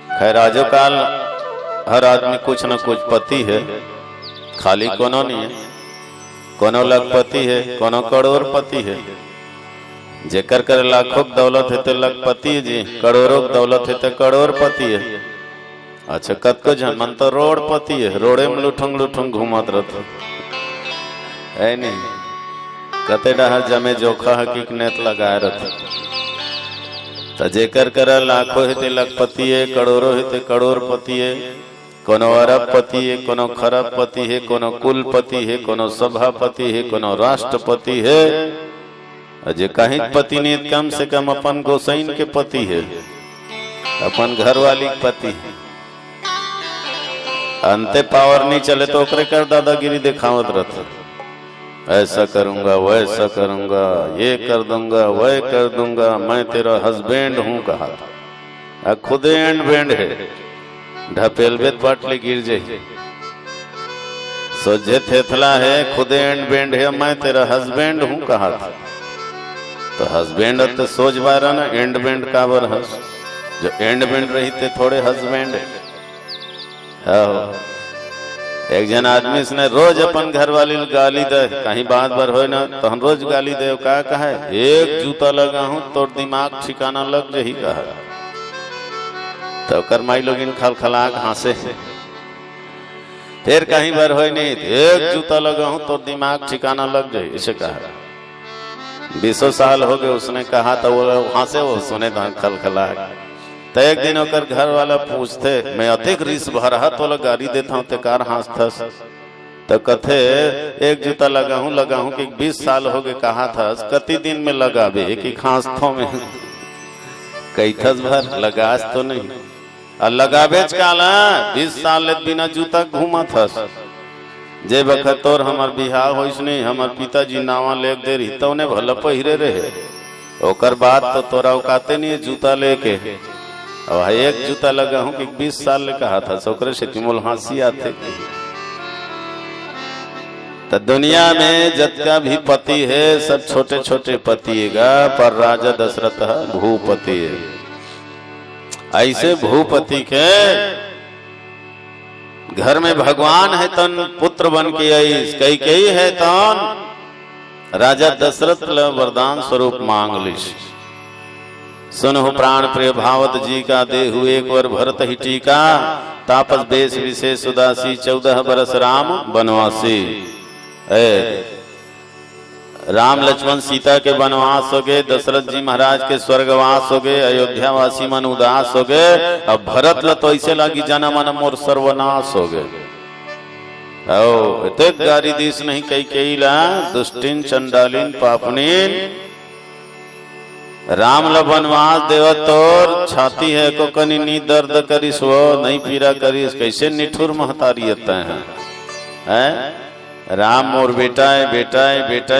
खैर राजो काल हर आदमी कुछ न कुछ पति है, खाली कोनो नहीं है, कोनो लखपति है, कोनो करोड़पति है। जेकर कर लाखों दौलत है तो लखपति जी, करोड़ों दौलत है तो करोड़पति है। अच्छा कतको जन मन तो रोडपति है, रोडे में लुठंग लुठंग घूमत रहता है नहीं, कते डहर जमे जोखा हकीक नेत लगाए रहता। तो जेकर कर लाखों है तो लखपति है, करोड़ों है तो करोड़पति है, कोनो अरबपति है, कोनो खरबपति है, कोनो कुलपति है, कोनो सभापति है, कोनो राष्ट्रपति है। अजय कहीं पति ने कम से कम अपन गोसाइन के पति है, अपन घरवाली पति। अंते पावर नहीं चले तो ओकरे कर दादागिरी दिखावत रहता, ऐसा करूंगा वैसा करूंगा, ये कर दूंगा वह कर दूंगा, मैं तेरा हस्बैंड हूं कहा था। खुद एंड बैंड है, ढपेल बेत पाटले गिर जाए, सोझे थेथला है, खुद एंड बैंड है, मैं तेरा हस्बैंड हूं कहा था। तो हस्बैंड तो सोच बारा ना, एंड बैंड काबर हस, जो एंड बैंड रही थे थोड़े हस्बैंड है। एक जन आदमी इसने रोज अपन घर वाली गाली दे, कहीं बात बार हो ना तो हम रोज गाली दे, क्या कहा एक जूता लगा हूं तो दिमाग ठिकाना लग जही कहा। तो करमाई लोग इन खल खलाक हंसे, फिर कहीं बार हो नहीं एक जूता लगा हूं तो दिमाग ठिकाना लग जाए, इसे कहा। 20 साल हो गए उसने कहा, तो वो हंसे, वो सुने तो खल खलाक। तो एक दिन होकर घर वाला पूछते, मैं अधिक रिस भरा तो गाड़ी देता हूँ ते कार हंसथस। तो कथे एक जूता लगा हूँ कि 20 साल हो गए कहा था, कति दिन में लगावे कि खांसथों में कई थस भर लगास तो नहीं, और लगावे काला 20 साल बिना जूता घूमा थस। जे बखत तोर हमार बिहार होइस नहीं, हमार पिताजी नावा लेक दे रही तो उन्हें भला पहिरे रहे। ओकर बाद तो तोरा औकाते नहीं जूता लेके। और एक जूता लगा हूं कि 20 साल ले कहा था सोकरे से कि मोल हंसी आते। तो दुनिया में जतका भी पति है सब छोटे छोटे पति हैगा, पर राजा दशरथ भूपति है। ऐसे भूपति के घर में भगवान है तन पुत्र बन के आईस, कई है तन राजा दशरथ ल वरदान स्वरूप मांग लिस। सुनहु प्राण प्रिय भावत जी का दे हुए एक वर भरत ही टीका, तापस बेश विशेष उदासी 14 बरस राम बनवासी। राम लक्ष्मण सीता के वनवास हो गए, दशरथ जी महाराज के स्वर्गवास हो गए, अयोध्या वासी मन उदास हो गए। अब भरत ल तो ऐसे लगी जाना मन मोर सर्वनाश हो गए। इतने गारी दिस नहीं कई ला दुष्टिन चंडालिन पापनीन। राम ल वनवास देव तोर छाती है को कनी नी दर्द करिस वो नहीं पीरा करिस, कैसे निठुर महतारी है। राम मोर बेटा है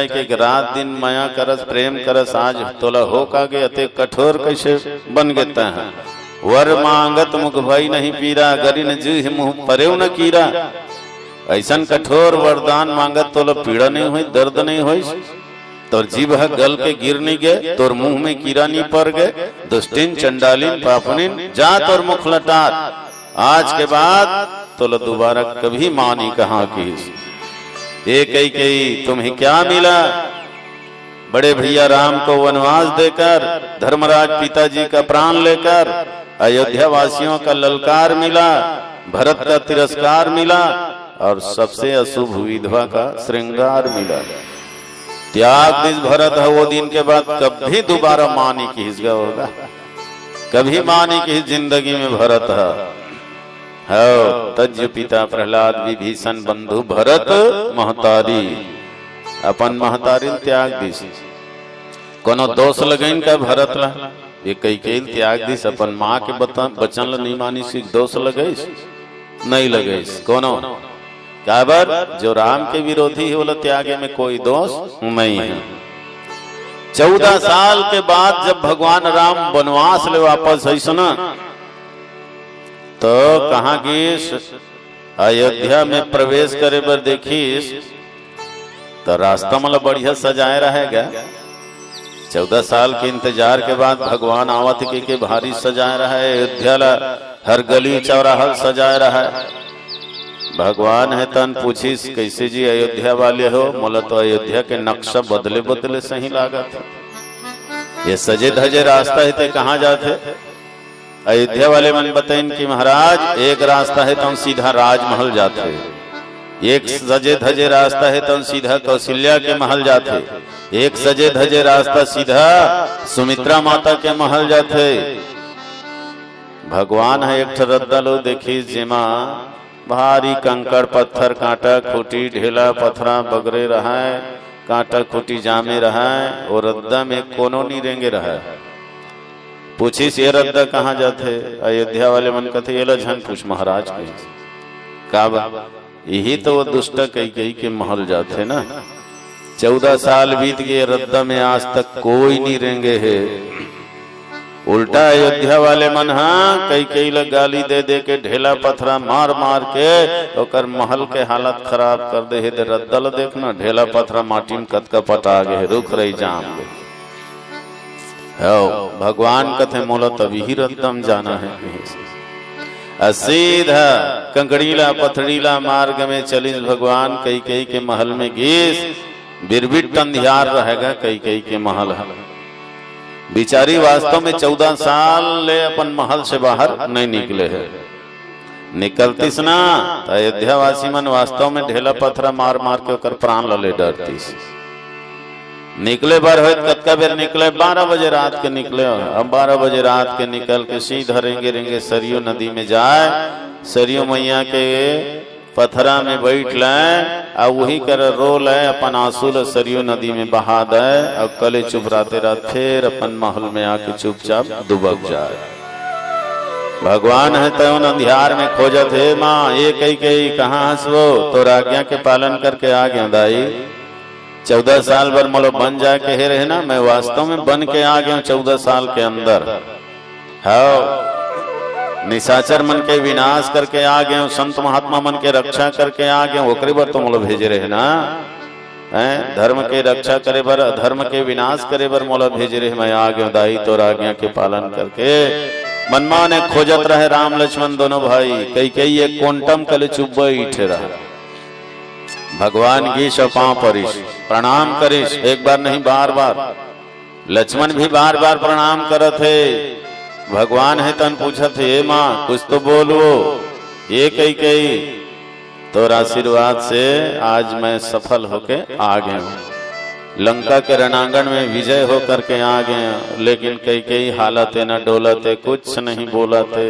के रात दिन माया करस प्रेम करस, आज तोला हो कागे अते कठोर कैसे बन गेता है। वर मांगत मुख भई नहीं पीरा, गरिन जीह मुंह परेव न कीरा। ऐसन कठोर वरदान मांगत तोला पीड़ा नहीं हुई, दर्द नहीं हुई, तोर जीभ गल के गिर नहीं गए, तोर मुंह में कीड़ा नहीं पड़ गए। दुष्टिन चंडालिन पापनिन जा तोर मुख लटार, आज के बाद तोला दोबारा कभी मां नहीं कहा की। एक तुम्हें क्या मिला? बड़े भैया राम को वनवास देकर, धर्मराज पिताजी का प्राण लेकर, अयोध्या वासियों का ललकार मिला, भरत का तिरस्कार मिला और सबसे अशुभ विधवा का श्रृंगार मिला। त्याग दिस भरत है वो दिन के बाद कभी दोबारा मानी की हिस्सा होगा, कभी मानी की जिंदगी में भरत है। तज पिता प्रहलाद विभीषण बंधु भरत महतारी, अपन महतारी त्याग दिस। कोनो दोष लगन का भरत ला ये कई त्याग दिस, अपन माँ के बचन ला नहीं मानी सी दोष लगेस नहीं लगेस कोनो। काबर जो राम के विरोधी है बोला त्यागे में कोई दोष नहीं है। 14 साल के बाद जब भगवान राम वनवास ले वापस आई सुना तो कहा कि अयोध्या में प्रवेश करे पर देखीस तो रास्ता मतलब बढ़िया सजाए रहेगा। 14 साल के इंतजार के बाद भगवान आवत के भारी सजाए रहा है। अयोध्या ला हर गली चौराहा सजाए रहा है। भगवान है तन पूछीस कैसे जी अयोध्या वाले हो? मोला तो अयोध्या के नक्शा बदले बदले सही लागत। ये सजे धजे रास्ता है ते कहाँ जाते? अयोध्या वाले मन बताइन कि महाराज एक रास्ता है तो सीधा राजमहल जाते, एक सजे धजे रास्ता है तो सीधा कौशल्या के महल जाते, एक सजे धजे रास्ता सीधा सुमित्रा माता के महल जाते। भगवान है एक रद्दा लो देखी जेमा भारी कंकड़ पत्थर कांटा खूटी ढेला पत्थरा बगरे रहा है, कांटा खूटी जामे रहा है और रद्दा में कोनो नहीं रेंगे रहा है। पूछी से रद्दा कहाँ जाते? अयोध्या वाले मन कहते ये झन पूछ महाराज के काबा, यही तो वो दुष्ट कई के महल जाते ना। 14 साल बीत गए, रद्दा में आज तक कोई नहीं रेंगे है। उल्टा अयोध्या वाले मन हाँ कई लग गाली दे दे के ढेला पत्थरा मार मार के ओकर महल के हालत खराब कर दे है। रद्दल देखना ढेला पत्थरा माटी में कतका पटा गए, रुख रही जाम गए। भगवान कथे मोला तभी ही रद्दम जाना है। सीधा कंकड़ीला पथड़ीला मार्ग में चली भगवान कई के महल में गीस बिरबिट अंधियार रहेगा। कई के महल है बिचारी वास्तव में 14 साल ले अपन महल से बाहर नहीं निकले है। निकलतीस ना तो अयोध्या वासी मन वास्तव में ढेला पत्थरा मार मार के ओकर प्राण ले डरतीस। निकले बार हो कतका बेर निकले 12 बजे रात के निकले। अब 12 बजे रात के निकल के सीधा रेंगे सरयू नदी में जाए, सरयू मैया के पथरा में बैठ लाए और वही कर रो लाए अपन आंसू ल सरयू नदी में बहा दे और कले चुप राते रात फिर अपन महल में आके चुपचाप दुबक जाए। भगवान है तो अंधियार में खोजत है माँ ये कई कहाँ हंसवो तो आज्ञा के पालन करके आ गया दाई। 14 साल भर मोलो बन जाके हे रहे ना, मैं वास्तव में बन के आ गया 14 साल के अंदर। हाँ, निशाचर मन के विनाश करके आ गए, संत महात्मा मन के रक्षा करके आ गए, ओकरे बर तो मोलो भेजे रहे ना। धर्म के रक्षा करे बर, अधर्म के विनाश करे बर मोला भेजे रहे, मैं आ गया दाई तो आज्ञा के पालन करके। मनमा ने खोजत रहे राम लक्ष्मण दोनों भाई, कई एक कोंटम कल चुब्बा इठे रहा। भगवान की पांव परिश प्रणाम करिश, एक बार नहीं बार बार। लक्ष्मण भी बार बार प्रणाम करत है। भगवान है तन पूछत है माँ कुछ तो बोलो। ये कई तोर आशीर्वाद से आज मैं सफल होके आ गया हूँ, लंका के रणांगण में विजय होकर के आ गए। लेकिन कई हालत है न डोलते, कुछ नहीं बोलते।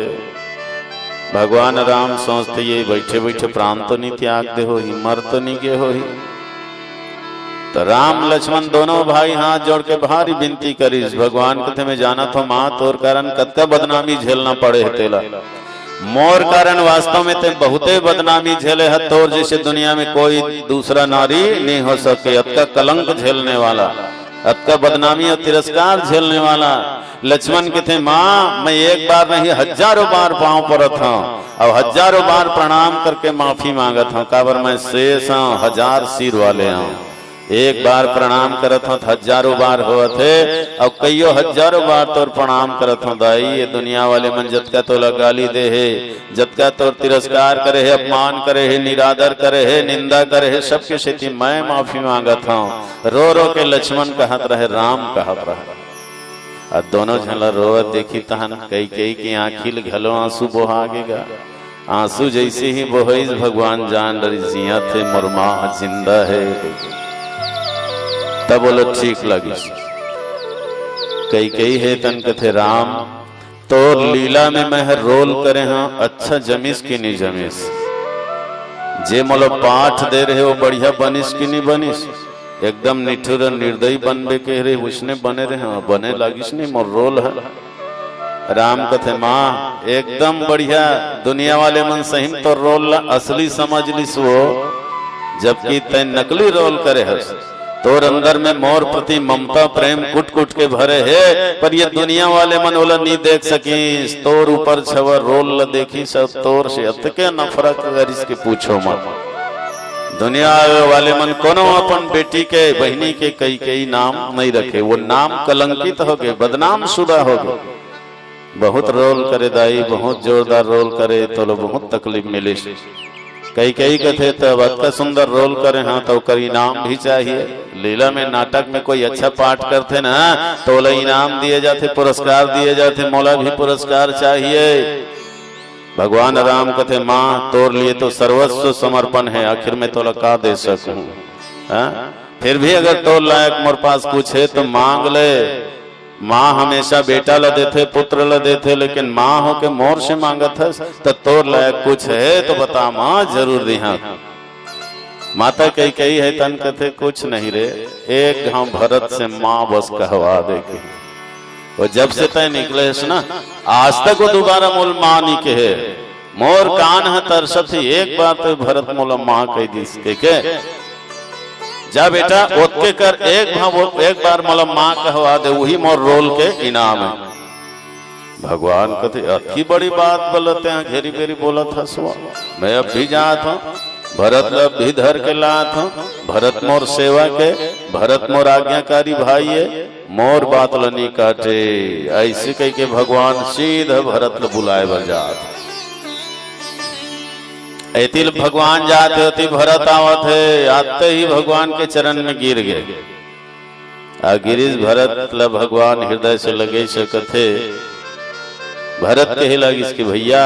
भगवान राम सोचते ये बैठे बैठे प्राण तो नहीं त्याग दे हो, मर तो नहीं गे हो। तो राम लक्ष्मण दोनों भाई हाथ जोड़ के भारी विनती करीस। भगवान कहते मैं जाना तो माँ तोर कारण कतका बदनामी झेलना पड़े है तेला। मोर कारण वास्तव में ते बहुते बदनामी झेले है, तोर जैसे दुनिया में कोई दूसरा नारी नहीं हो सके। अतका कलंक झेलने वाला, अतका बदनामी और तिरस्कार झेलने वाला। लक्ष्मण के थे माँ मैं एक बार नहीं हजारों बार पांव पड़त हूँ और हजारों बार प्रणाम करके माफी मांगत हूँ। काबर मैं शेष हूँ, 1000 सिर वाले हूँ। एक बार प्रणाम करत हूँ हजारों बार होत है और कईयों हजारों बार तोर प्रणाम करत हूँ दाई। ये दुनिया वाले मन जतका तो गाली दे है, जतका तो तिरस्कार करे है, अपमान करे है, निरादर करे है, निंदा करे है, सबके स्थिति मैं माफी मांगत हूँ। रो रो के लक्ष्मण कहत रहे, राम कहत रहे। और दोनों झला रोवत देखी तहन कई की आंखिल घलो आंसू बोहागेगा। आंसू जैसे ही बोहिस भगवान जान डरी जिया थे मुरमा जिंदा है। तब बोलो ठीक लगी। कई है तन कथे राम तो लीला में मैं रोल करे हाँ अच्छा जमीस की नहीं जमीस। जे मोलो पाठ दे रहे हो बढ़िया बनिस की नहीं बनिस। एकदम निठुर निर्दयी बनबे के रहे उसने बने रहे हाँ बने लागिस नहीं मोर रोल है। राम कथे माँ एकदम बढ़िया, दुनिया वाले मन सही तो रोल असली समझ लिस वो, जबकि तय नकली रोल करे हस। तोर अंदर में मोर प्रति ममता प्रेम कुट कुट के भरे है, पर ये दुनिया वाले मन ओला नहीं देख सकी। तोर ऊपर छवर रोल ल देखी सब तोर से अतके नफरत अगर इसके पूछो मत। दुनिया वाले मन कोनो अपन बेटी के बहनी के कई नाम नहीं रखे, वो नाम कलंकित हो गए, बदनाम शुदा हो गए। बहुत रोल करे दाई, बहुत जोरदार रोल करे तो लो बहुत तकलीफ मिले। कई कथे तब अतका सुंदर रोल करे हाँ तो कर इनाम भी चाहिए। लीला में नाटक में कोई अच्छा पाठ करते ना तो इनाम दिए जाते, पुरस्कार दिए जाते, मोला भी पुरस्कार चाहिए। भगवान राम कथे माँ तोर लिए तो सर्वस्व समर्पण है, आखिर में तो का दे सकूं। फिर भी अगर तोर लायक मोर पास कुछ है तो मांग ले। माँ हमेशा बेटा ला देते, पुत्र ला देते, लेकिन माँ हो के मोर से मांगत है तो तोर लायक कुछ है तो बता माँ जरूर दिहा। माता कई है तन कथे कुछ नहीं रे, एक गांव भरत से माँ बस कहवा देगी। वो जब से तय निकले ना आज तक वो दोबारा मोल माँ नहीं कहे। मोर कान है तरसत ही एक बार तो भरत मोला माँ कह दी के जा बेटा ओके कर, एक बार मोला माँ कहवा दे, वही मोर रोल के इनाम है। भगवान कहते अति बड़ी बात बोलते हैं, घेरी बेरी बोला था सुआ मैं अब भी जात हूँ, भरत लब भी धर के लात हूँ। भरत मोर सेवा के, भरत मोर आज्ञाकारी भाई है, मोर बात लनी काटे। ऐसे कह के भगवान सीधा भरत ल बुलाए बर जात। ऐति भगवान जाते होती भरत आवत है, आते ही भगवान के चरण में गिर गए। गिरीश भरत ल भगवान हृदय से लगे से कथे। भरत कहे लगी इसके भैया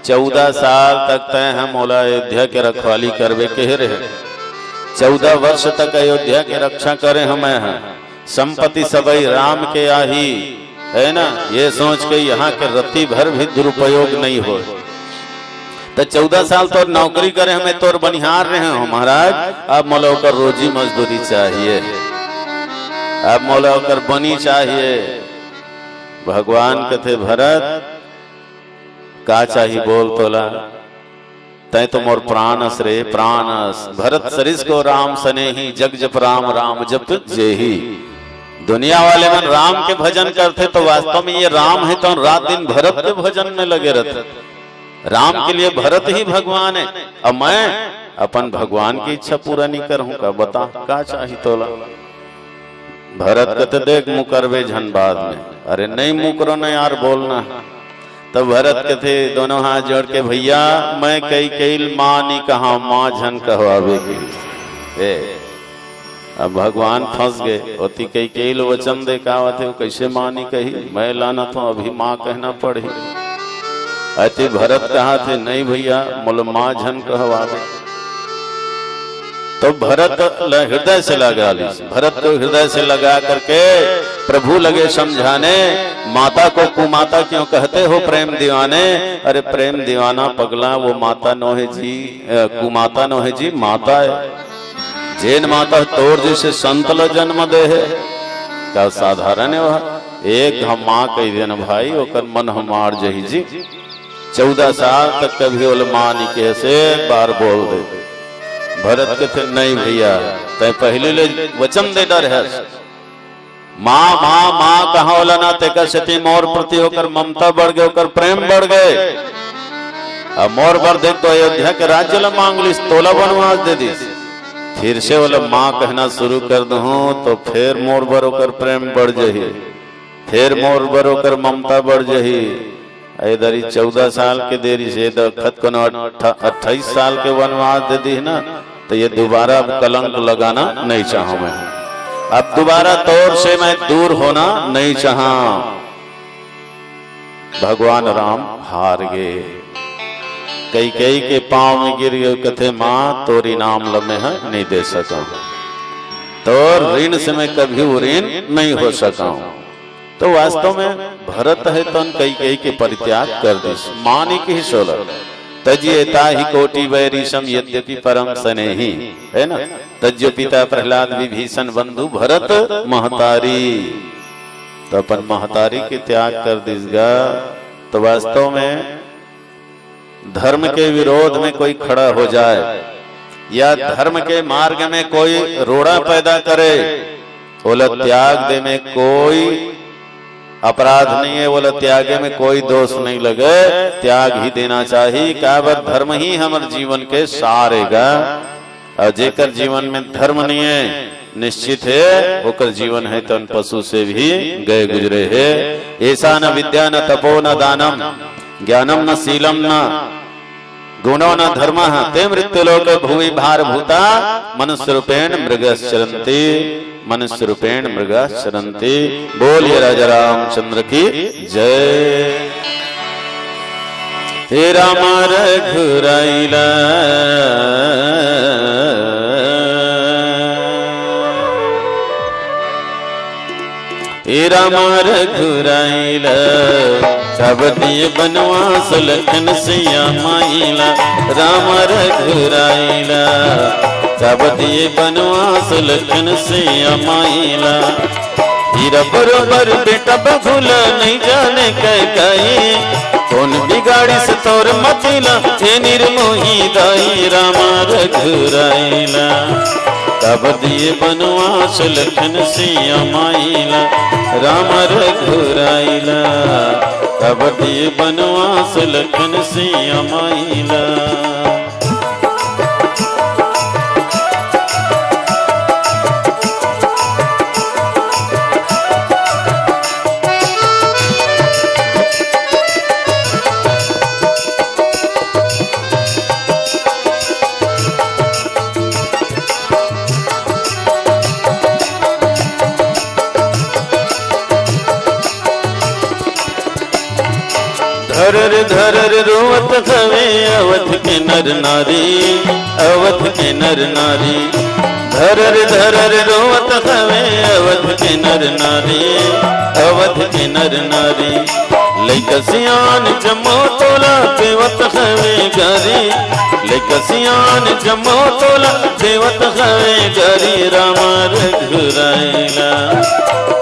14 साल तक तय हम मोला अयोध्या के रखवाली करवे के रहे, 14 वर्ष तक अयोध्या के रक्षा करे हमें हैं। संपत्ति सबई राम के आही है ना, ये सोच के यहाँ के रत्ती भर भी दुरुपयोग नहीं हो। तो 14 साल तो नौकरी करे हमें तोर बनिहार रहे हो महाराज, अब मोला होकर रोजी मजदूरी चाहिए, अब मोला होकर बनी चाहिए। भगवान कथे भरत का चाही बोल तोला, तय तो मोर प्राणस रे प्राणस। भरत सरिस को राम सने ही, जग जप राम राम जप जेही। दुनिया वाले मन राम के भजन करते तो वास्तव में ये राम है तो रात दिन भरत के भजन में लगे रहते। राम के लिए भरत ही भगवान है। अब मैं अपन भगवान की इच्छा पूरा नहीं करूं का बता का चाही तोला। भरत कहते देख मुकरवे झन बाद में, अरे नहीं मुकरो न यार बोलना। तब भरत कहते दोनों हाथ जोड़ के भैया मैं कई कई माँ नहीं कहा, माँ झन कहवावे की। अब भगवान फंस गए, होती कई कई वचन देखावा थे, कैसे माँ नहीं कही, मैं लाना तो अभी माँ कहना पड़ी। अति भरत कहा थे नहीं भैया मोल माँ झन कहवावे। तो भरत हृदय से लगा ली, भरत को हृदय से लगा करके प्रभु लगे समझाने, माता को कुमाता क्यों कहते हो प्रेम दीवाने। अरे प्रेम दीवाना पगला वो माता नोहे जी, कुमाता नोहे जी माता है। जैन माता तोर जैसे संत ल जन्म दे है, क्या साधारण है वह। एक हम माँ कही देना भाई ओकर मन हमार जही जी। 14 साल तक कभी ओल माँ नहीं कहे से बार बोल दे। भरत के थे नहीं भैया तय पहले ले वचन दे डर है। माँ माँ माँ कहा ओला ना ते कहते मोर प्रति होकर ममता बढ़ गए, होकर प्रेम बढ़ गए। अब मोर बर देख तो अयोध्या के राज्य ला मांग ली, तोला बनवास दे दी। फिर से बोला माँ कहना शुरू कर दूं तो फिर मोर बर होकर प्रेम बढ़ जही, फिर मोर बर होकर ममता बढ़ जही। इधर 14 साल के देरी से खत को 28 साल के वनवास दे दी है ना, तो ये दोबारा कलंक लगाना नहीं चाहूं मैं। अब दोबारा तौर से मैं दूर होना नहीं चाहा। भगवान राम हार गए, कई कई के पांव में गिर गए, कथे माँ तोरी नाम लमे है नहीं दे सका, तो ऋण से मैं कभी ऋण नहीं हो सका। तो वास्तव में भरत है तो कई कई के परित्याग कर दी, मानी की सोलह तजिएता ही कोटि वैरिशम यद्यपि परम सने ही, है ना। तज्यो पिता प्रहलाद विभीषण बंधु भरत महतारी, तो अपन महतारी के त्याग कर दीसगा। तो वास्तव में धर्म के विरोध में कोई खड़ा हो जाए या धर्म के मार्ग में कोई रोड़ा पैदा करे, बोला त्याग दे में कोई अपराध नहीं है, बोला त्यागे में कोई दोष नहीं लगे, त्याग ही देना चाहिए। कावत धर्म ही हमारे जीवन के सारेगा, और जेकर जीवन में धर्म नहीं है निश्चित है होकर जीवन है तो पशु से भी गए गुजरे है। ऐसा न विद्या न तपो न दानम ज्ञानम न शीलम न गुणो न धर्म ते मृत्युलोक भूमि भार भूता मनुष्य रूपेण मृगश्चरन्ति, मनुष्य रूपेण मृगश्चरन्ति। बोलिए राजा रामचंद्र की जय। हे राम रघुराइला हे राम रघुराइला, सब दिए बनवास लखन सिया माइला। राम रघुराइला सब दिए बनवास लखन सिया माइला। हीरा बरोबर बेटा बबूल नहीं जाने कहीं, कौन बिगाड़ी से तोर मतिला हे निर्मोही दाई। राम रघुराइला तब दिए बनवास लखन सिया माइला। राम रघुराइला तब दिए बनवास लखन सिया माइला। धरर धरर रोवत हवे अवध के नर नारी, अवध के नर नारी। धरर धरर रोवत हवे अवध के नर नारी, अवध के नर नारी। लैकसियान जमो तोला देवत हवे गरी, लैकसियान जमो तोला देवत हवे गरी। राम रघुराइला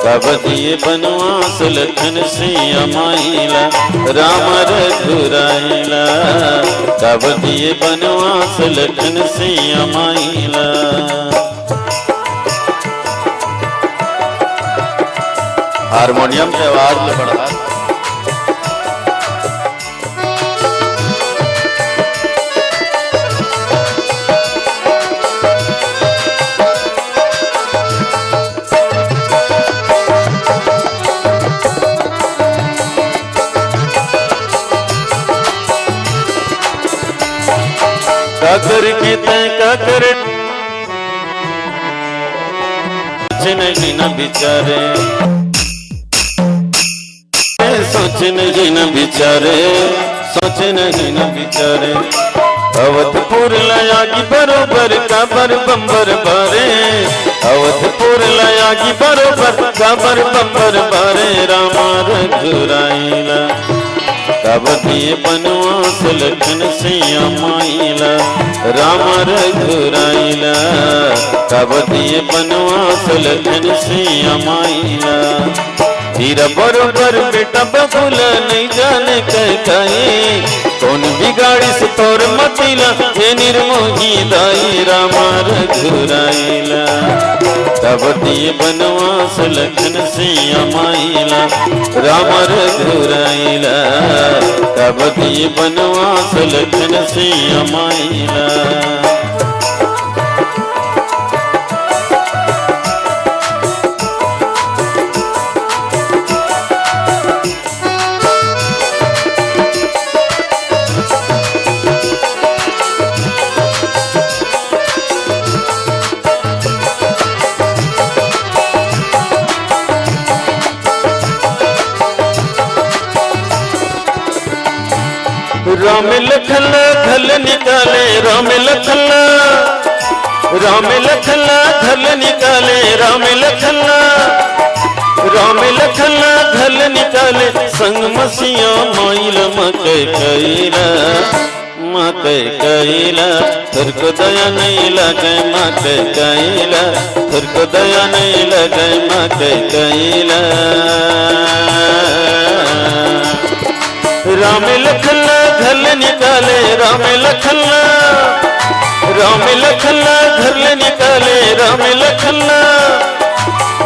कब दिए बनवास लखन सिया माइला राम रघुराइला। कब दिए बनवास लखन सिया माइला। हारमोनियम की आवाज में बढ़ा काकर के तय काकर नहीं न बिचारे, सोच नहीं न बिचारे, सोच नहीं न बिचारे। अवधपुर लायागी बरोबर काबर बंबर बारे, अवधपुर लायागी बरोबर काबर बंबर बारे। रामा रघुराइला कब दिए बनवास लखन सिया माइला राम रघुराइला। कब दिए बनवास लखन सिया माइला। हीरा बरोबर बेटा बबुल नहीं जाने कहीं, कौन बिगाड़ी से तोर मतीला ये निर्मोही दाई। रामा रघुराइला कब दिए बनवास लखन सिया माइला राम रघुराइला। कब दिए बनवास लखन सिया माइला। राम लखन धल निकाले, राम लखन, राम लखन धल निकाले, राम लखन, राम लखन धल निकाले। संग मसिया माइल मकै कैला, मकै कैला। तुरको दया नहीं लगे मकै कैला, तुरको दया नहीं लगे मकै कैला। राम लखन धल निकाले, राम लखन, राम लखन धल निकाले, राम लखन,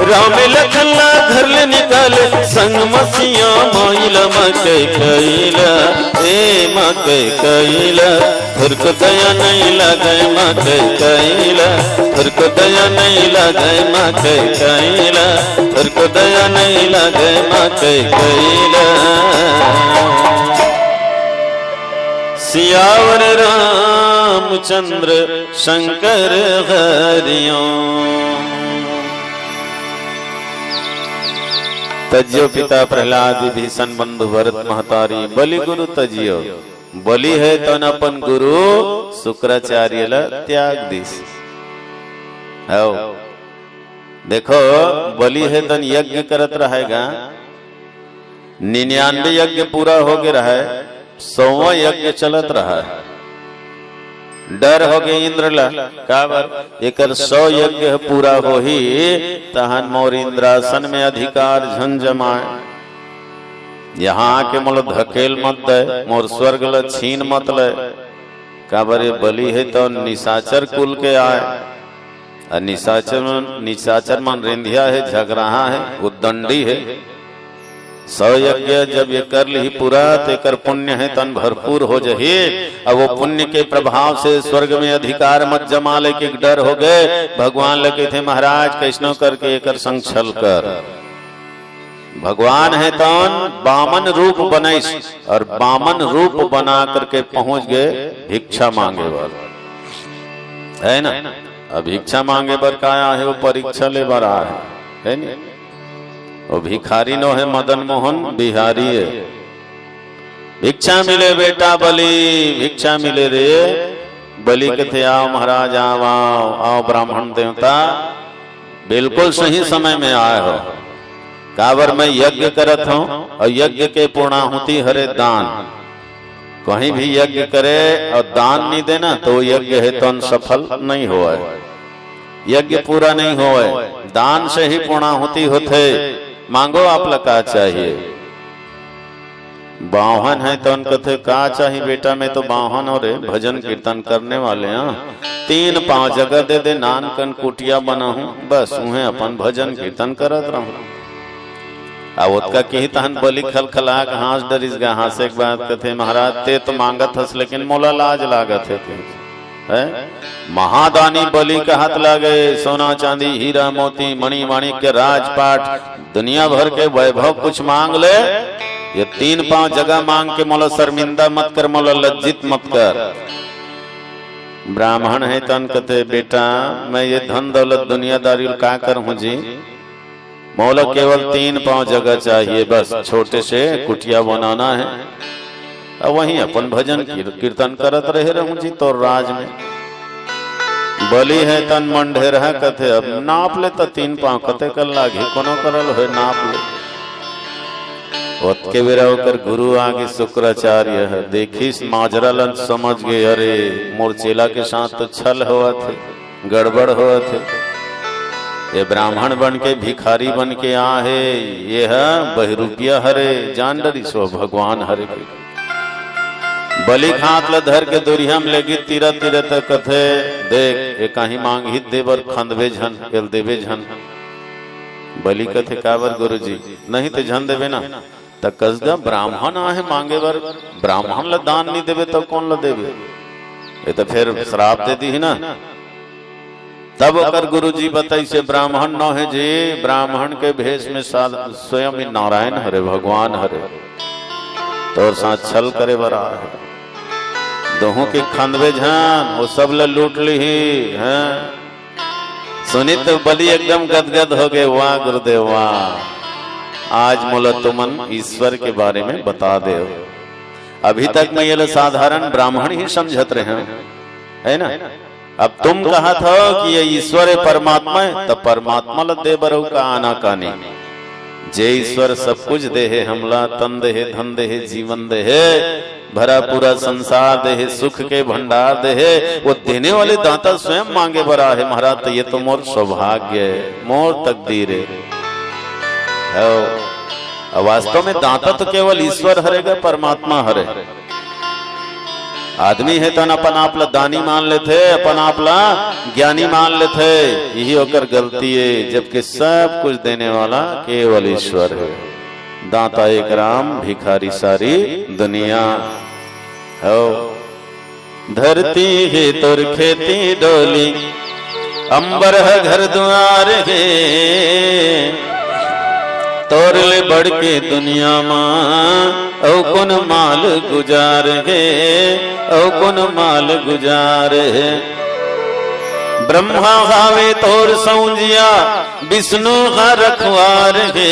राम लखन धल निकाले। संग मसिया माइला मकै कैला, ए मकै कैला। तुरको दया नहीं लगे मकै कैला, तुरको दया नहीं लगे मकै कैला, तुरको दया नहीं लगे मकै कैला। सियावर रामचंद्र शंकर हरिओं। तज्यो पिता प्रहलाद विभीषण बंधु भरत महतारी बलि गुरु तजियो। बलि है तन अपन गुरु शुक्राचार्य ला त्याग दिस। देखो बलि है तन यज्ञ करत रहेगा, 99 यज्ञ पूरा हो गया रहा, 100वां यज्ञ चलत रहा है। डर हो गए इंद्र ला काबर एकर 100 यज्ञ पूरा हो ही तहन मोर इंद्रासन में अधिकार झन जमाए। यहाँ आके मोल धकेल मत दे, मोर स्वर्ग ल छीन मत ले। काबर ये बलि है तो निशाचर कुल के आए, और निशाचर मन रेंधिया है, झगराहा है, उद्दंडी है। 100 यज्ञ जब ये कर ली पूरा तो कर पुण्य है तन भरपूर हो जाए। अब वो पुण्य के प्रभाव से स्वर्ग में अधिकार मत जमा ले के डर हो गए। भगवान लगे थे महाराज कैसनो करके एक संग छल कर। भगवान है तन बामन रूप बनाई, और बामन रूप बना करके पहुंच गए भिक्षा मांगे बर, है ना। अब भिक्षा मांगे बर का आया है, वो परीक्षा ले बर आया है ना। वो भिखारी नो है मदन मोहन बिहारी है। भिक्षा मिले बेटा बलि, भिक्षा मिले रे। बलि कहते आओ महाराज आओ आओ आओ ब्राह्मण देवता, बिल्कुल सही समय में आए हो। काबर मैं यज्ञ करत हूँ, और यज्ञ के पूर्णाहुति हरे दान। कहीं भी यज्ञ करे और दान नहीं देना तो यज्ञ है तो सफल नहीं हुआ है। यज्ञ पूरा नहीं होए, दान से ही पूर्णाहुति होते। मांगो आप लोग का चाहिए। बाहन है तो उनको थे का चाहिए बेटा, में तो बाहन और भजन कीर्तन करने वाले हैं। 3-5 जगह दे दे, नान कन कुटिया बना हूं, बस उन्हें अपन भजन कीर्तन करत रहूं। अब उसका की तहन बलि खलखला के हाथ डरिस गया, हासे के बात कथे महाराज ते तो मांगत हस लेकिन मोला लाज लागत है। महादानी बलि का हाथ लागे, सोना चांदी हीरा मोती मणि माणिक के राजपाट दुनिया भर के वैभव कुछ मांग ले, ये 3-5 जगह मांग के मोला शर्मिंदा मत कर, मोला लज्जित मत कर। ब्राह्मण है तन कथे बेटा मैं ये धन दौलत दुनियादारी का करूं जी, मोला केवल 3-5 जगह चाहिए, बस छोटे से कुटिया बनाना है, अब वहीं अपन भजन कीर्तन करत रहे रहूं जी तो राज में। बलि है तन मन ढेर है कथे, अब नाप ले तो 3-5 कते कर लागे कोनो करल हो नाप ले। के बेरा होकर गुरु आगे शुक्राचार्य है, देखिस माजरा लन समझ गए, अरे मोर चेला के साथ तो छल हुआ थे, गड़बड़ हुआ थे। ये ब्राह्मण बन के भिखारी बन के आ है, ये है बहरूपिया हरे जान डरी सो भगवान हरे के। बलि खात ल धर के दुरिया में लेगी तीरा तीरा तक कथे देख ये कहीं मांग ही देवर खंदबे झन केल देवे झन। बलि कथे काबर गुरु जी नहीं तो झन देवे ना, त कसदा ब्राह्मण आहे मांगे बर, ब्राह्मण ल दान नहीं देवे तो कौन ल देवे, ये तो फिर श्राप दे दी ना। तब अगर गुरु जी बताई से ब्राह्मण न है जी, ब्राह्मण के भेष में स्वयं नारायण हरे भगवान हरे तो साथ छल करे बरा है, दोहों के खंदवे झन वो सब ल लूट ली है। सुनी तो बलि एकदम गदगद हो गए, वाह गुरुदेव वाह, आज मोला तुमन ईश्वर के बारे में बता दे। अभी तक मैं ये साधारण ब्राह्मण ही समझत रहे है ना, अब तुम कहा था कि ये ईश्वर परमात्मा है, तब परमात्मा ल दे बरऊ का आना कानी। जे ईश्वर सब कुछ दे है, हमला तन दे है, धन दे है, जीवन दे है, भरा पूरा संसार दे है, सुख के भंडार दे है, वो देने वाले दाता स्वयं मांगे बरा है। महाराज तो ये तो मोर सौभाग्य है, मोर तकदीर है। वास्तव में दाता तो केवल ईश्वर हरेगा, परमात्मा हरे। आदमी है तो अपन आप ला दानी मान लेते, अपन आप ला ज्ञानी मान लेते, यही होकर गलती है, जबकि सब कुछ देने वाला केवल ईश्वर है। दाता एक राम भिखारी सारी दुनिया हो। धरती है तुर खेती डोली, अंबर है घर द्वार है, तोरले बढ़ के दुनिया मां औ कुन माल गुजार है, औ कुन माल गुजार है। ब्रह्मा हावे तोर सौजिया, विष्णु का रखवार है,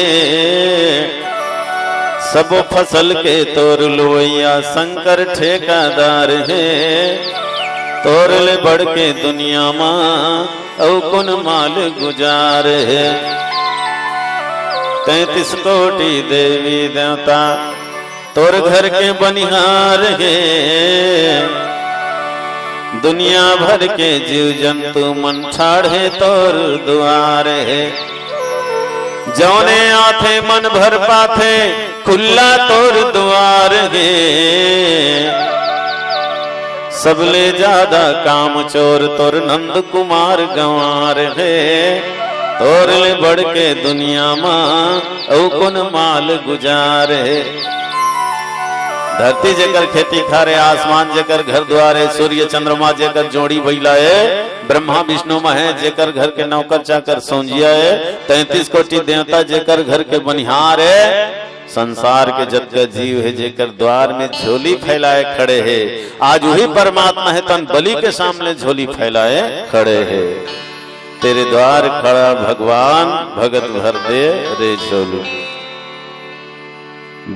सब फसल के तोर लोइया, शंकर ठेकादार है, तोरले बढ़ के दुनिया मां औ कुन माल गुजार है। 33 कोटि देवी देवता तोर घर के बनिहार है, दुनिया भर के जीव जंतु मन ठाड़े तोर द्वार है। जौने आथे मन भर पाथे, खुला तोर द्वार है, सबले ज्यादा काम चोर तोर नंद कुमार गंवार है, तोरले बढ़ के दुनिया मां औ कुन माल गुजार है। धरती जेकर खेती खारे, आसमान जेकर घर द्वारे, सूर्य चंद्रमा जेकर जोड़ी बैला है, ब्रह्मा विष्णु महेश जेकर घर के नौकर चाकर सौंजिया है, 33 कोटि देवता जेकर घर के बनिहार है, संसार के जग का जीव है जेकर द्वार में झोली फैलाए खड़े है। आज वही परमात्मा है तन बलि के सामने झोली फैलाए खड़े है। तेरे द्वार खड़ा भगवान, भगत भर दे रे झोलू।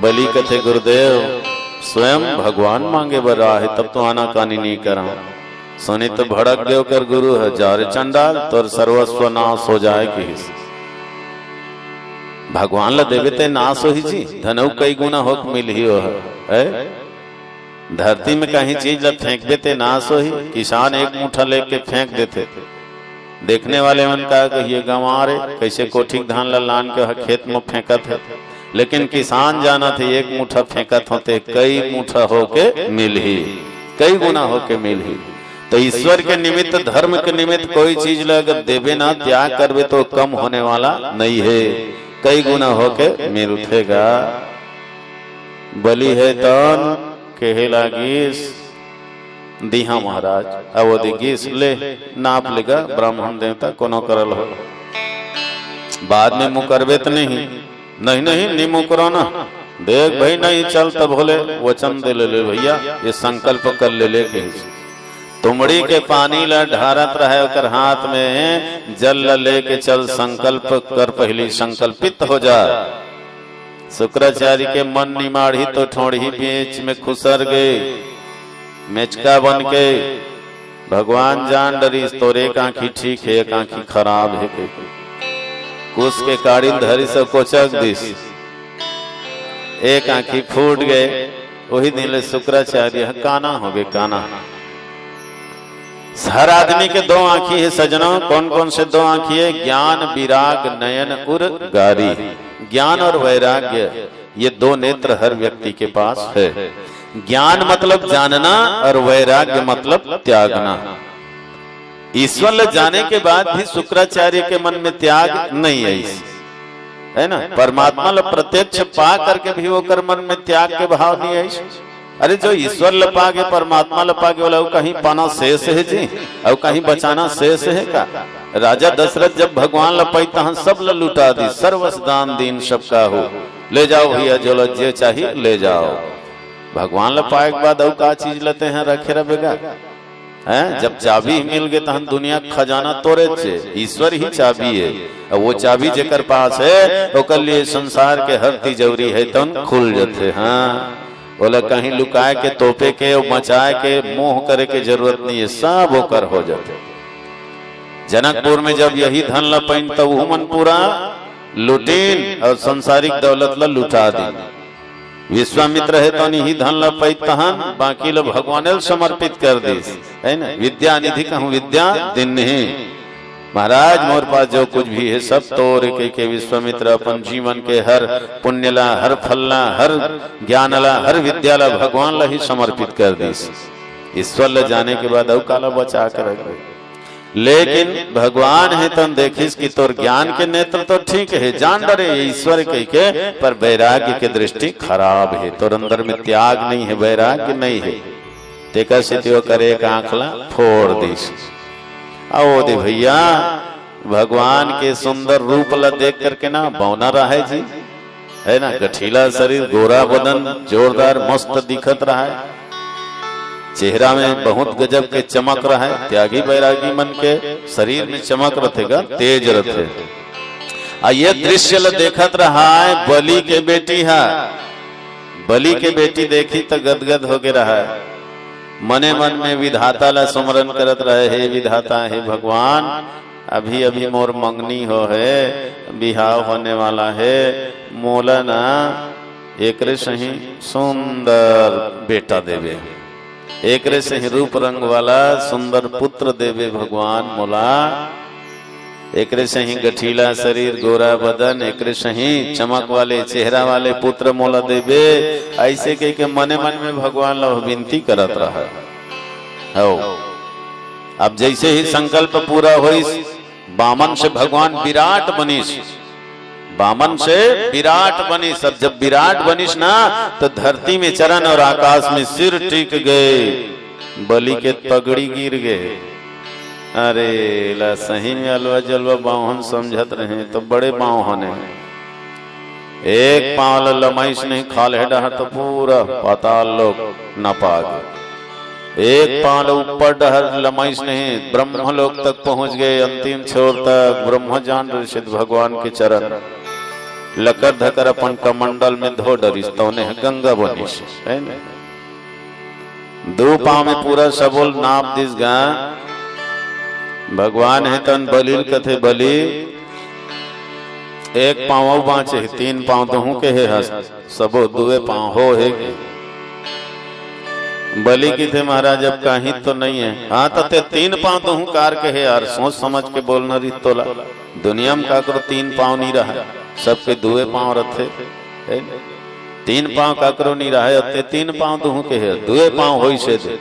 बलि कथे गुरुदेव स्वयं भगवान मांगे बरा है, तब तो आना कानी नहीं करा। सुनी तो भड़क देव कर गुरु है, जारे चंडाल तोर सर्वस्व नाश हो जाए कि भगवान ला देवे ते नाश हो ही जी, धनऊ कई गुना होक मिल ही हो है। धरती में कहीं चीज ला फेंक देते नाश हो ही, किसान एक मुठा लेके फेंक देते थे, देखने वाले मन का कहिए गंवारे कैसे कोठिक धान लान के खेत में फेंकत है, लेकिन किसान जाना थे एक मुठा फेंकत होते कई मुठा होके मिल ही, कई गुना होके मिल ही। तो ईश्वर के निमित्त, धर्म के निमित्त कोई चीज अगर देवे ना, त्याग करवे तो कम होने वाला नहीं है, कई गुना होके मिल उठेगा। बलि है तन केहे लागीस दिहा महाराज, अब गीस ले नाप लेगा ब्राह्मण देवता कोनो करल हो, बाद में मुकरबे तो नहीं, नहीं मुकरो ना, देख भाई नहीं चल तब बोले वचन दे ले भैया, ये संकल्प कर ले के तुमड़ी के पानी ला ढारत रहे कर हाथ में जल लेके चल, संकल्प कर पहली संकल्पित हो जा। शुक्राचार्य के मन निमाड़ी तो ठोड़ी बीच में खुसर गए, मेचका बन के भगवान जान डरी, तोर एक आंखी ठीक है एक आंखी खराब है, कुछ के काड़ी धरी से कोचक दिस, एक आंखी फूट गए। वही दिन शुक्राचार्य काना हो गए, काना। हर आदमी के दो आंखी है सजनों, कौन कौन से दो आंखी है? ज्ञान विराग नयन उर गारी। ज्ञान और वैराग्य ये दो नेत्र हर व्यक्ति के पास है। ज्ञान मतलब जानना और वैराग्य मतलब त्यागना। ईश्वर जाने के बाद भी शुक्राचार्य के मन में त्याग नहीं है ना, परमात्मा ल प्रत्यक्ष पा करके भी वो कर मन में त्याग के भाव नहीं है। अरे जो ईश्वर लपा के परमात्मा लपा के बोला कहीं पाना शेष है जी, और कहीं बचाना शेष है का? राजा दशरथ जब भगवान लपाई तहन सब ल लुटा दी, सर्वस दान दीन सबका हो, ले जाओ भैया जो लज्जे चाहिए ले जाओ। भगवान लपाए के बाद और का चीज लेते हैं रखे रहेगा हैं? जब चाबी मिल गए तहन दुनिया खजाना तोरे छे, ईश्वर ही चाबी है, और वो चाबी जेकर पास है ओकर लिए संसार के हर तिजोरी है तन खुल जाते। हाँ बोला कहीं लुकाए के तोपे के और मचाए के मोह करे के जरूरत नहीं है, सब होकर हो जाते। जनकपुर में जब यही धन लपैन तब वो मन पूरा लुटीन और संसारिक दौलत ला लुटा दी। विश्वामित्र है तो नहीं धन लपै तहन बाकी लो भगवान समर्पित कर दी है ना। विद्या निधि कहूँ विद्या दिन नहीं, महाराज मोर पास जो कुछ भी है सब तोड़ के विश्वामित्र अपन जीवन के हर पुण्यला, हर फलला, हर ज्ञानला, हर विद्याला भगवान ला ही समर्पित कर दी। ईश्वर ला जाने के बाद और काला बचा कर रख गए। लेकिन भगवान है तन देखिस कि तोर ज्ञान के नेत्र तो ठीक है, जान डरे ईश्वर के पर वैराग्य के दृष्टि खराब है, तोर अंदर में त्याग नहीं है, वैराग्य नहीं है। तेका से त्यो करे एक आंखला फोड़ दी। आओ दे भैया भगवान के सुंदर रूप ला देख करके ना बौना रहा है जी, है ना। गठीला शरीर, गोरा बदन, जोरदार मस्त दिखत रहा है, चेहरा में बहुत गजब के चमक रहा है। त्यागी बैरागी मन के शरीर में चमक रहेगा, तेज रहे। ये दृश्य ला देखत रहा है बलि के बेटी है। बलि के बेटी देखी तो गदगद हो के रहा है, मने मन में विधाता ला सुमरन करत रहे, हे विधाता हे भगवान अभी अभी मोर मंगनी हो है, बिहाव होने वाला है, मोला ना एक सही सुंदर बेटा देवे, एक सही रूप रंग वाला सुंदर पुत्र देवे भगवान मोला, एक सही गठीला शरीर, गोरा बदन, एक सही चमक वाले चेहरा वाले पुत्र मोला देवे। ऐसे कह के मने मन में भगवान ला विनती करत रहा हो। अब जैसे ही संकल्प पूरा हुई, बामन से भगवान विराट बनिस, बामन से विराट बनिस। अब जब विराट बनिस ना तो धरती में चरण और आकाश में सिर टिक गए, बलि के पगड़ी गिर गए। अरे ला सही में अलवा जलवा बावन समझत रहे तो बड़े पाँव होने, एक पाँव लमैस नहीं खाल है डहर तो पूरा पाताल लोग न पागे, एक पाँव ऊपर डहर लमैस नहीं ब्रह्म लोक तक पहुंच गए, अंतिम छोर तक ब्रह्म जान ऋषित भगवान के चरण लकर धकर अपन कमंडल में धो डरिस तो गंगा बनिस है न। दो पाँव में पूरा सबोल नाप दिस गा भगवान है तन बलिल कथे बलि एक पाँव बाँचे, तीन पाँव दहू के है हस्त सबो दुए पाँव हो है। बलि की थे महाराज अब कहीं तो नहीं है। हाँ तो ते 3 पांव तो हूँ कार के है यार, सोच समझ के बोलना रही तोला। दुनिया में का करो 3 पांव नहीं रहा, सबके 2 पांव रखे, 3 पांव का करो नहीं रहा है, 3 पांव तो हूँ के है, 2 पांव हो से दे।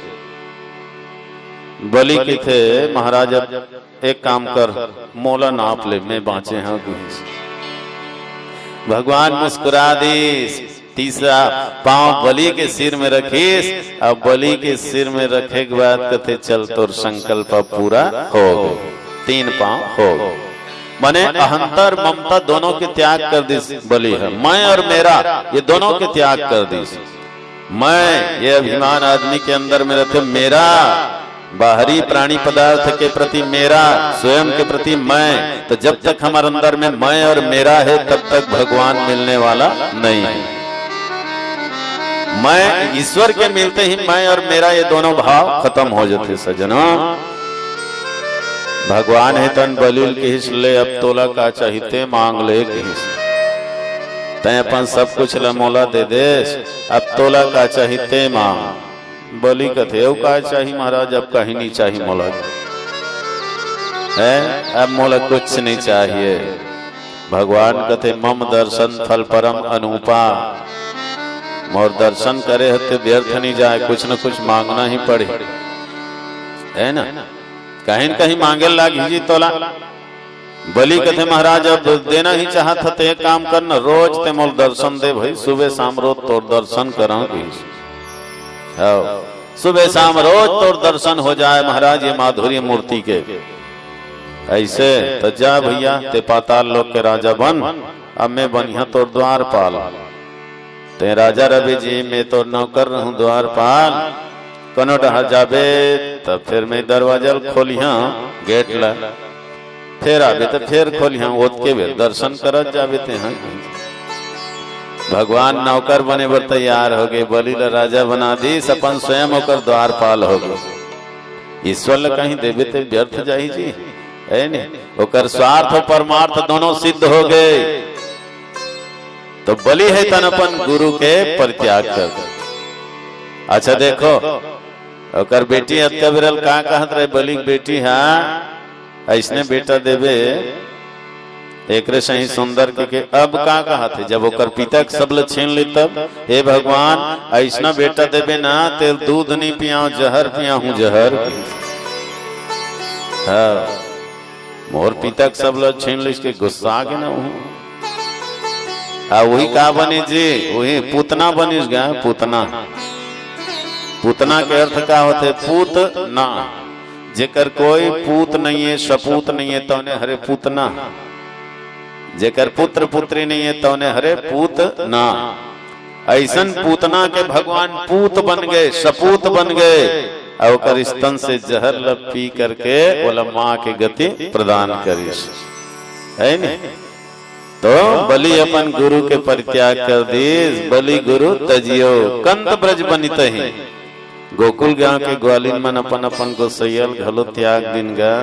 बलि की थे महाराज अब एक काम कर, मोला नाप ले, मैं बाँचे हैं। भगवान मुस्कुरा दी, तीसरा पांव बलि के सिर में रखीस। अब बलि के सिर में रखे के बाद कहते चल तोर संकल्प पूरा हो गए, 3 पांव हो गए। माने अहंतर ममता दोनों के त्याग कर दी बलि है। मैं और मेरा ये दोनों के त्याग कर दी। मैं ये अभिमान आदमी के अंदर में रहते, मेरा बाहरी प्राणी पदार्थ के प्रति मेरा, स्वयं के प्रति मैं। तो जब तक हमारे अंदर में मैं और मेरा है तब तक भगवान मिलने वाला नहीं है। मैं ईश्वर के मिलते ही मैं और मेरा ये दोनों भाव खत्म हो जाते सज्जनों। भगवान है तन बलिल के हिस्स ले, अब तोला का चाहिए मांग ले के हिस्स, तय अपन सब कुछ लमोला दे दे, अब तोला का चाहिए मांग। बलि कथे वो का चाहिए महाराज, अब कहीं नहीं चाहिए मोला है, अब मोला कुछ नहीं चाहिए। भगवान कथे मम दर्शन फल परम अनूपा, मोर दर्शन करे हते व्यर्थ नहीं जाए, कुछ न कुछ मांगना ही पड़े, है ना, कहीं न कहीं मांगे लागी जी तोला। बलि कथे महाराज अब देना ही चाहत हते, एक काम करना, रोज ते मोल दर्शन दे भाई, सुबह शाम रोज तोर दर्शन करांगी, सुबह शाम रोज तोर दर्शन हो जाए महाराज ये माधुर्य मूर्ति के। ऐसे तो जा भैया ते पाताल लोक के राजा बन, अब मैं बनिया तोर द्वारपाल, ते राजा रवि जी मैं तो नौकर रहूं द्वारपाल। कनो डहा जाबे तब फिर मैं दरवाजा खोलिया गेट ला, फिर आबे तो फिर खोलिया ओत के वे दर्शन करत जाबे ते हैं। भगवान नौकर बने बर तैयार हो गए, बलि ला राजा बना दी, अपन स्वयं होकर द्वारपाल हो गए। ईश्वर कहीं देवे ते व्यर्थ जाही जी, है ने, ओकर स्वार्थ और परमार्थ दोनों सिद्ध हो गए। तो बलि है तन अपन गुरु के परित्याग कर। अच्छा देखो ओकर बेटी अत्या बिरल का कहत रहे, बलि बेटी है ऐसने बेटा देवे एक रे सही सुंदर के अब का कहा थे, जब ओकर पिता के सब छीन ली तब, हे भगवान ऐसना बेटा देवे ना, तेल दूध नहीं पियाऊं जहर पियाऊं जहर। हाँ मोर पिता के सब छीन ली, इसके गुस्सा के ना हूं। वही का बनी जी, वही पूतना बनिस गया, पूतना। पूतना के अर्थ का होते, पूत ना, जेकर कोई पूत नहीं है, सपूत नहीं है, तो हरे पूतना, जेकर पुत्र पुत्री नहीं है तो उन्हें हरे पूत ना। ऐसन पूतना के भगवान पूत बन गए, सपूत बन गए, और स्तन से जहर लब पी करके बोला माँ के गति प्रदान करिस, है न। तो बलि अपन गुरु के परित्याग कर दी, बलि गुरु तजियो कंत ब्रज बनित ही। गोकुल गांव के ग्वालिन मन अपन अपन गोसैयल घलो त्याग दिन गा,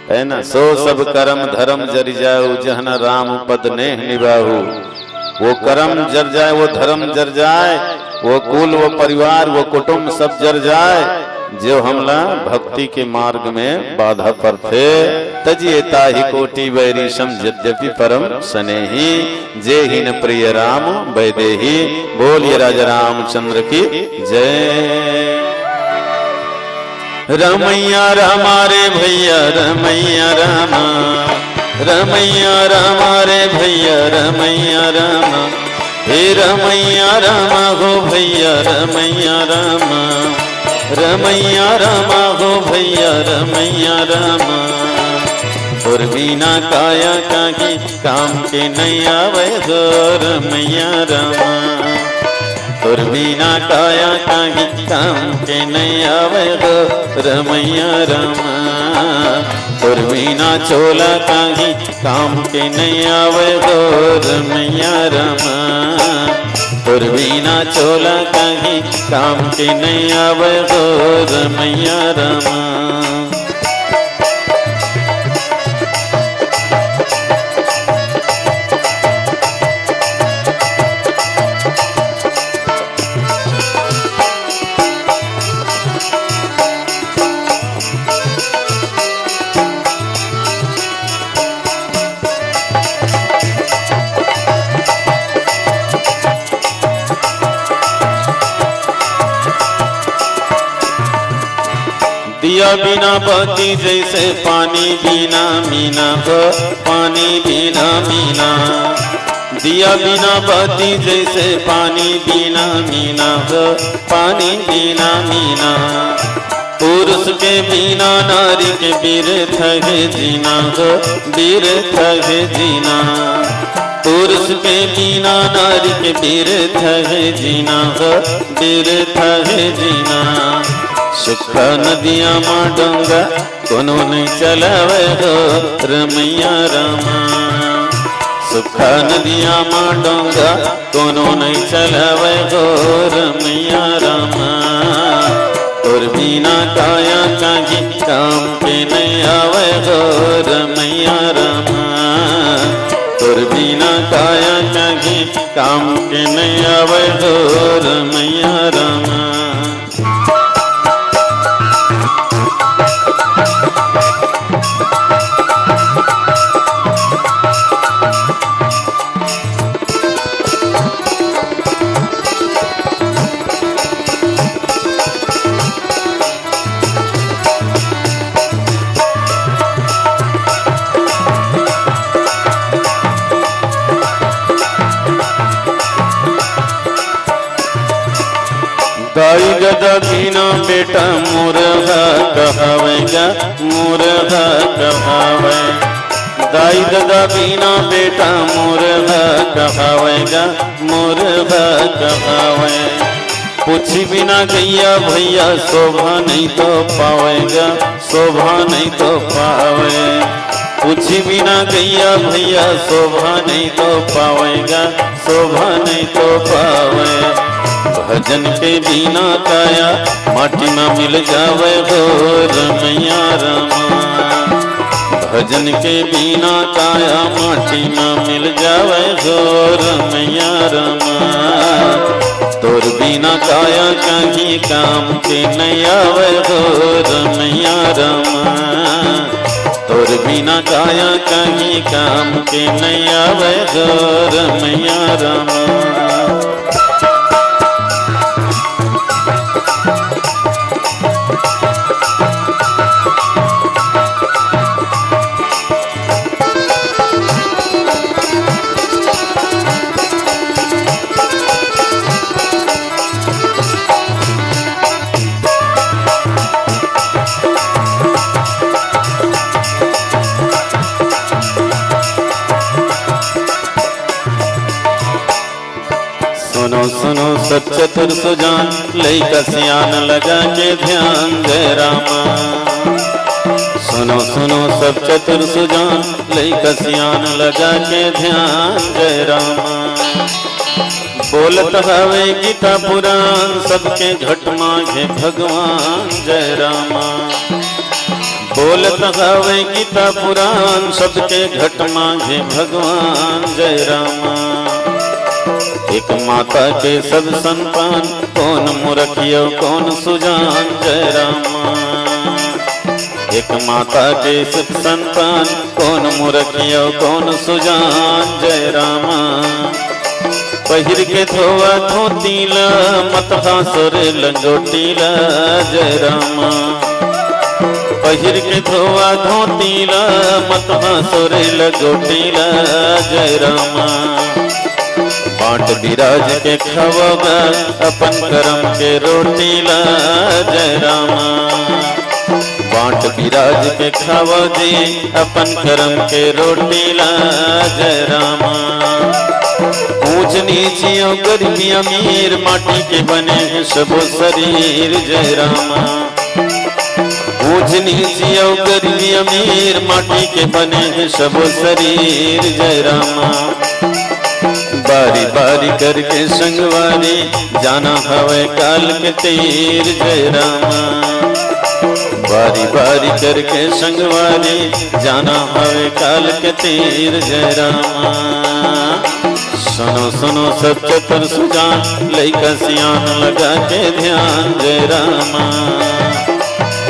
है ना। सो सब कर्म धर्म जर जाओ, जहन राम पद नेह निभाऊ। वो कर्म जर जाए, वो धर्म जर जाए, वो कुल, वो परिवार, वो कुटुंब सब जर जाए, जो हमला भक्ति के मार्ग में बाधा पर थे। तजिएता ही कोटि वैरी सम यद्यपि परम स्नेही, जे ही न प्रिय राम वैदेही। बोलिए राजा रामचंद्र की जय। रमैया रामा रे भैया रमैया रामा, रमैया रामा रे भैया रमैया रामा, हे रमैया रामा हो भैया रमैया रामा, रमैया रामा हो भैया रमैया रामा। और बिना काया काकी काम के नहीं आवे गो रमैया रामा, और बिना काया काकी काम के नहीं आवे गो रमैया रामा। और बिना चोला काकी काम के नहीं आवे गो रमैया रामा, और बिना चोला काकी काम के नहीं आवे गो रमैया रामा। बिना बहती जैसे पानी बिना मीना हो, पानी बिना मीना। दिया बिना बहती जैसे पानी बिना मीना हो, पानी बिना मीना। पुरुष के बिना नारी के व्यर्थ है जीना हो, व्यर्थ है जीना। पुरुष के बिना नारी के व्यर्थ है जीना हो, व्यर्थ है जीना। सुख नदिया माँ डोंगा कोनो नहीं चलावे हो रमैया रामा। सुख नदिया माँ डोंगा कोनो नहीं चलावे हो रमैया रामा। और बिना काया काजी काम के नहीं आवे हो रमैया रामा। और बिना काया काजी काम के नहीं आवे हो रमैया रामा। दाई गदा बिना बेटा मुर्गा कहावेगा, मुर्गा कहावे। दाई गदा बिना बेटा मुर्गा कहावेगा, मुर्गा कहावे। पूछी बिना गैया भैया शोभा नहीं तो पावेगा, शोभा नहीं तो पावे। पूछी बिना गैया भैया शोभा नहीं तो पावेगा, शोभा नहीं तो पावे। भजन के बिना काया माटी में मिल जावे हो रमैया रामा। भजन के बिना काया माटी में मिल जावे हो रमैया रामा। तोर बिना काया कहीं काम के नहीं आवे हो रमैया रामा। तोर बिना काया कहीं काम के नहीं आवे हो रमैया रामा। सुनो सुनो सब चतुर सुजान लइका सियान लगा के ध्यान जय रामा। सुनो सुनो सब चतुर सुजान लइका सियान लगा के ध्यान जय रामा। बोलत हवे गीता पुराण सबके घट मांगे भगवान जय रामा। बोलत हवे गीता पुराण सबके घट मांगे भगवान जय रामा। एक माता के सब संतान कौन मूर्खियो कौन सुजान जय रामा। एक माता के सब संतान कौन मूर्खियो कौन सुजान जय रामा। पहिर के धोवा धोतीला मत हासुर लंगोटीला जय रामा। पहिर के धोवा धोतीला मत हासुर लंगोटीला जय रामा। बाँट बिराज के खवबा अपन करम के रोटीला जय रामा। बाँट बिराज के खवजी अपन करम के रोटीला जय रामा। ऊंच नीचियों गरीबी अमीर माटी के बने हैं सबो शरीर जय रामा। ऊंच नीचियों गरीबी अमीर माटी के बने हैं सबो शरीर जय रामा। बारी बारी करके संगवारी जाना हवे काल के तीर जय रामा। बारी बारी करके संगवारी जाना हवे काल के तीर जय रामा। सुनो सुनो सब चतुर सुजान लइका सियान लगा के ध्यान जय रामा।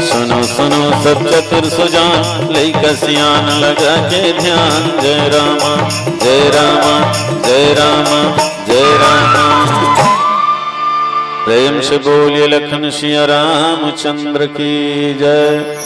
सुनो सुनो सब चतुर सुजान लइका सियान लगा के ध्यान जय रामा। जय रामा जय रामा जय रामा। प्रेम से से बोलिए लखन सिया रामचंद्र की जय।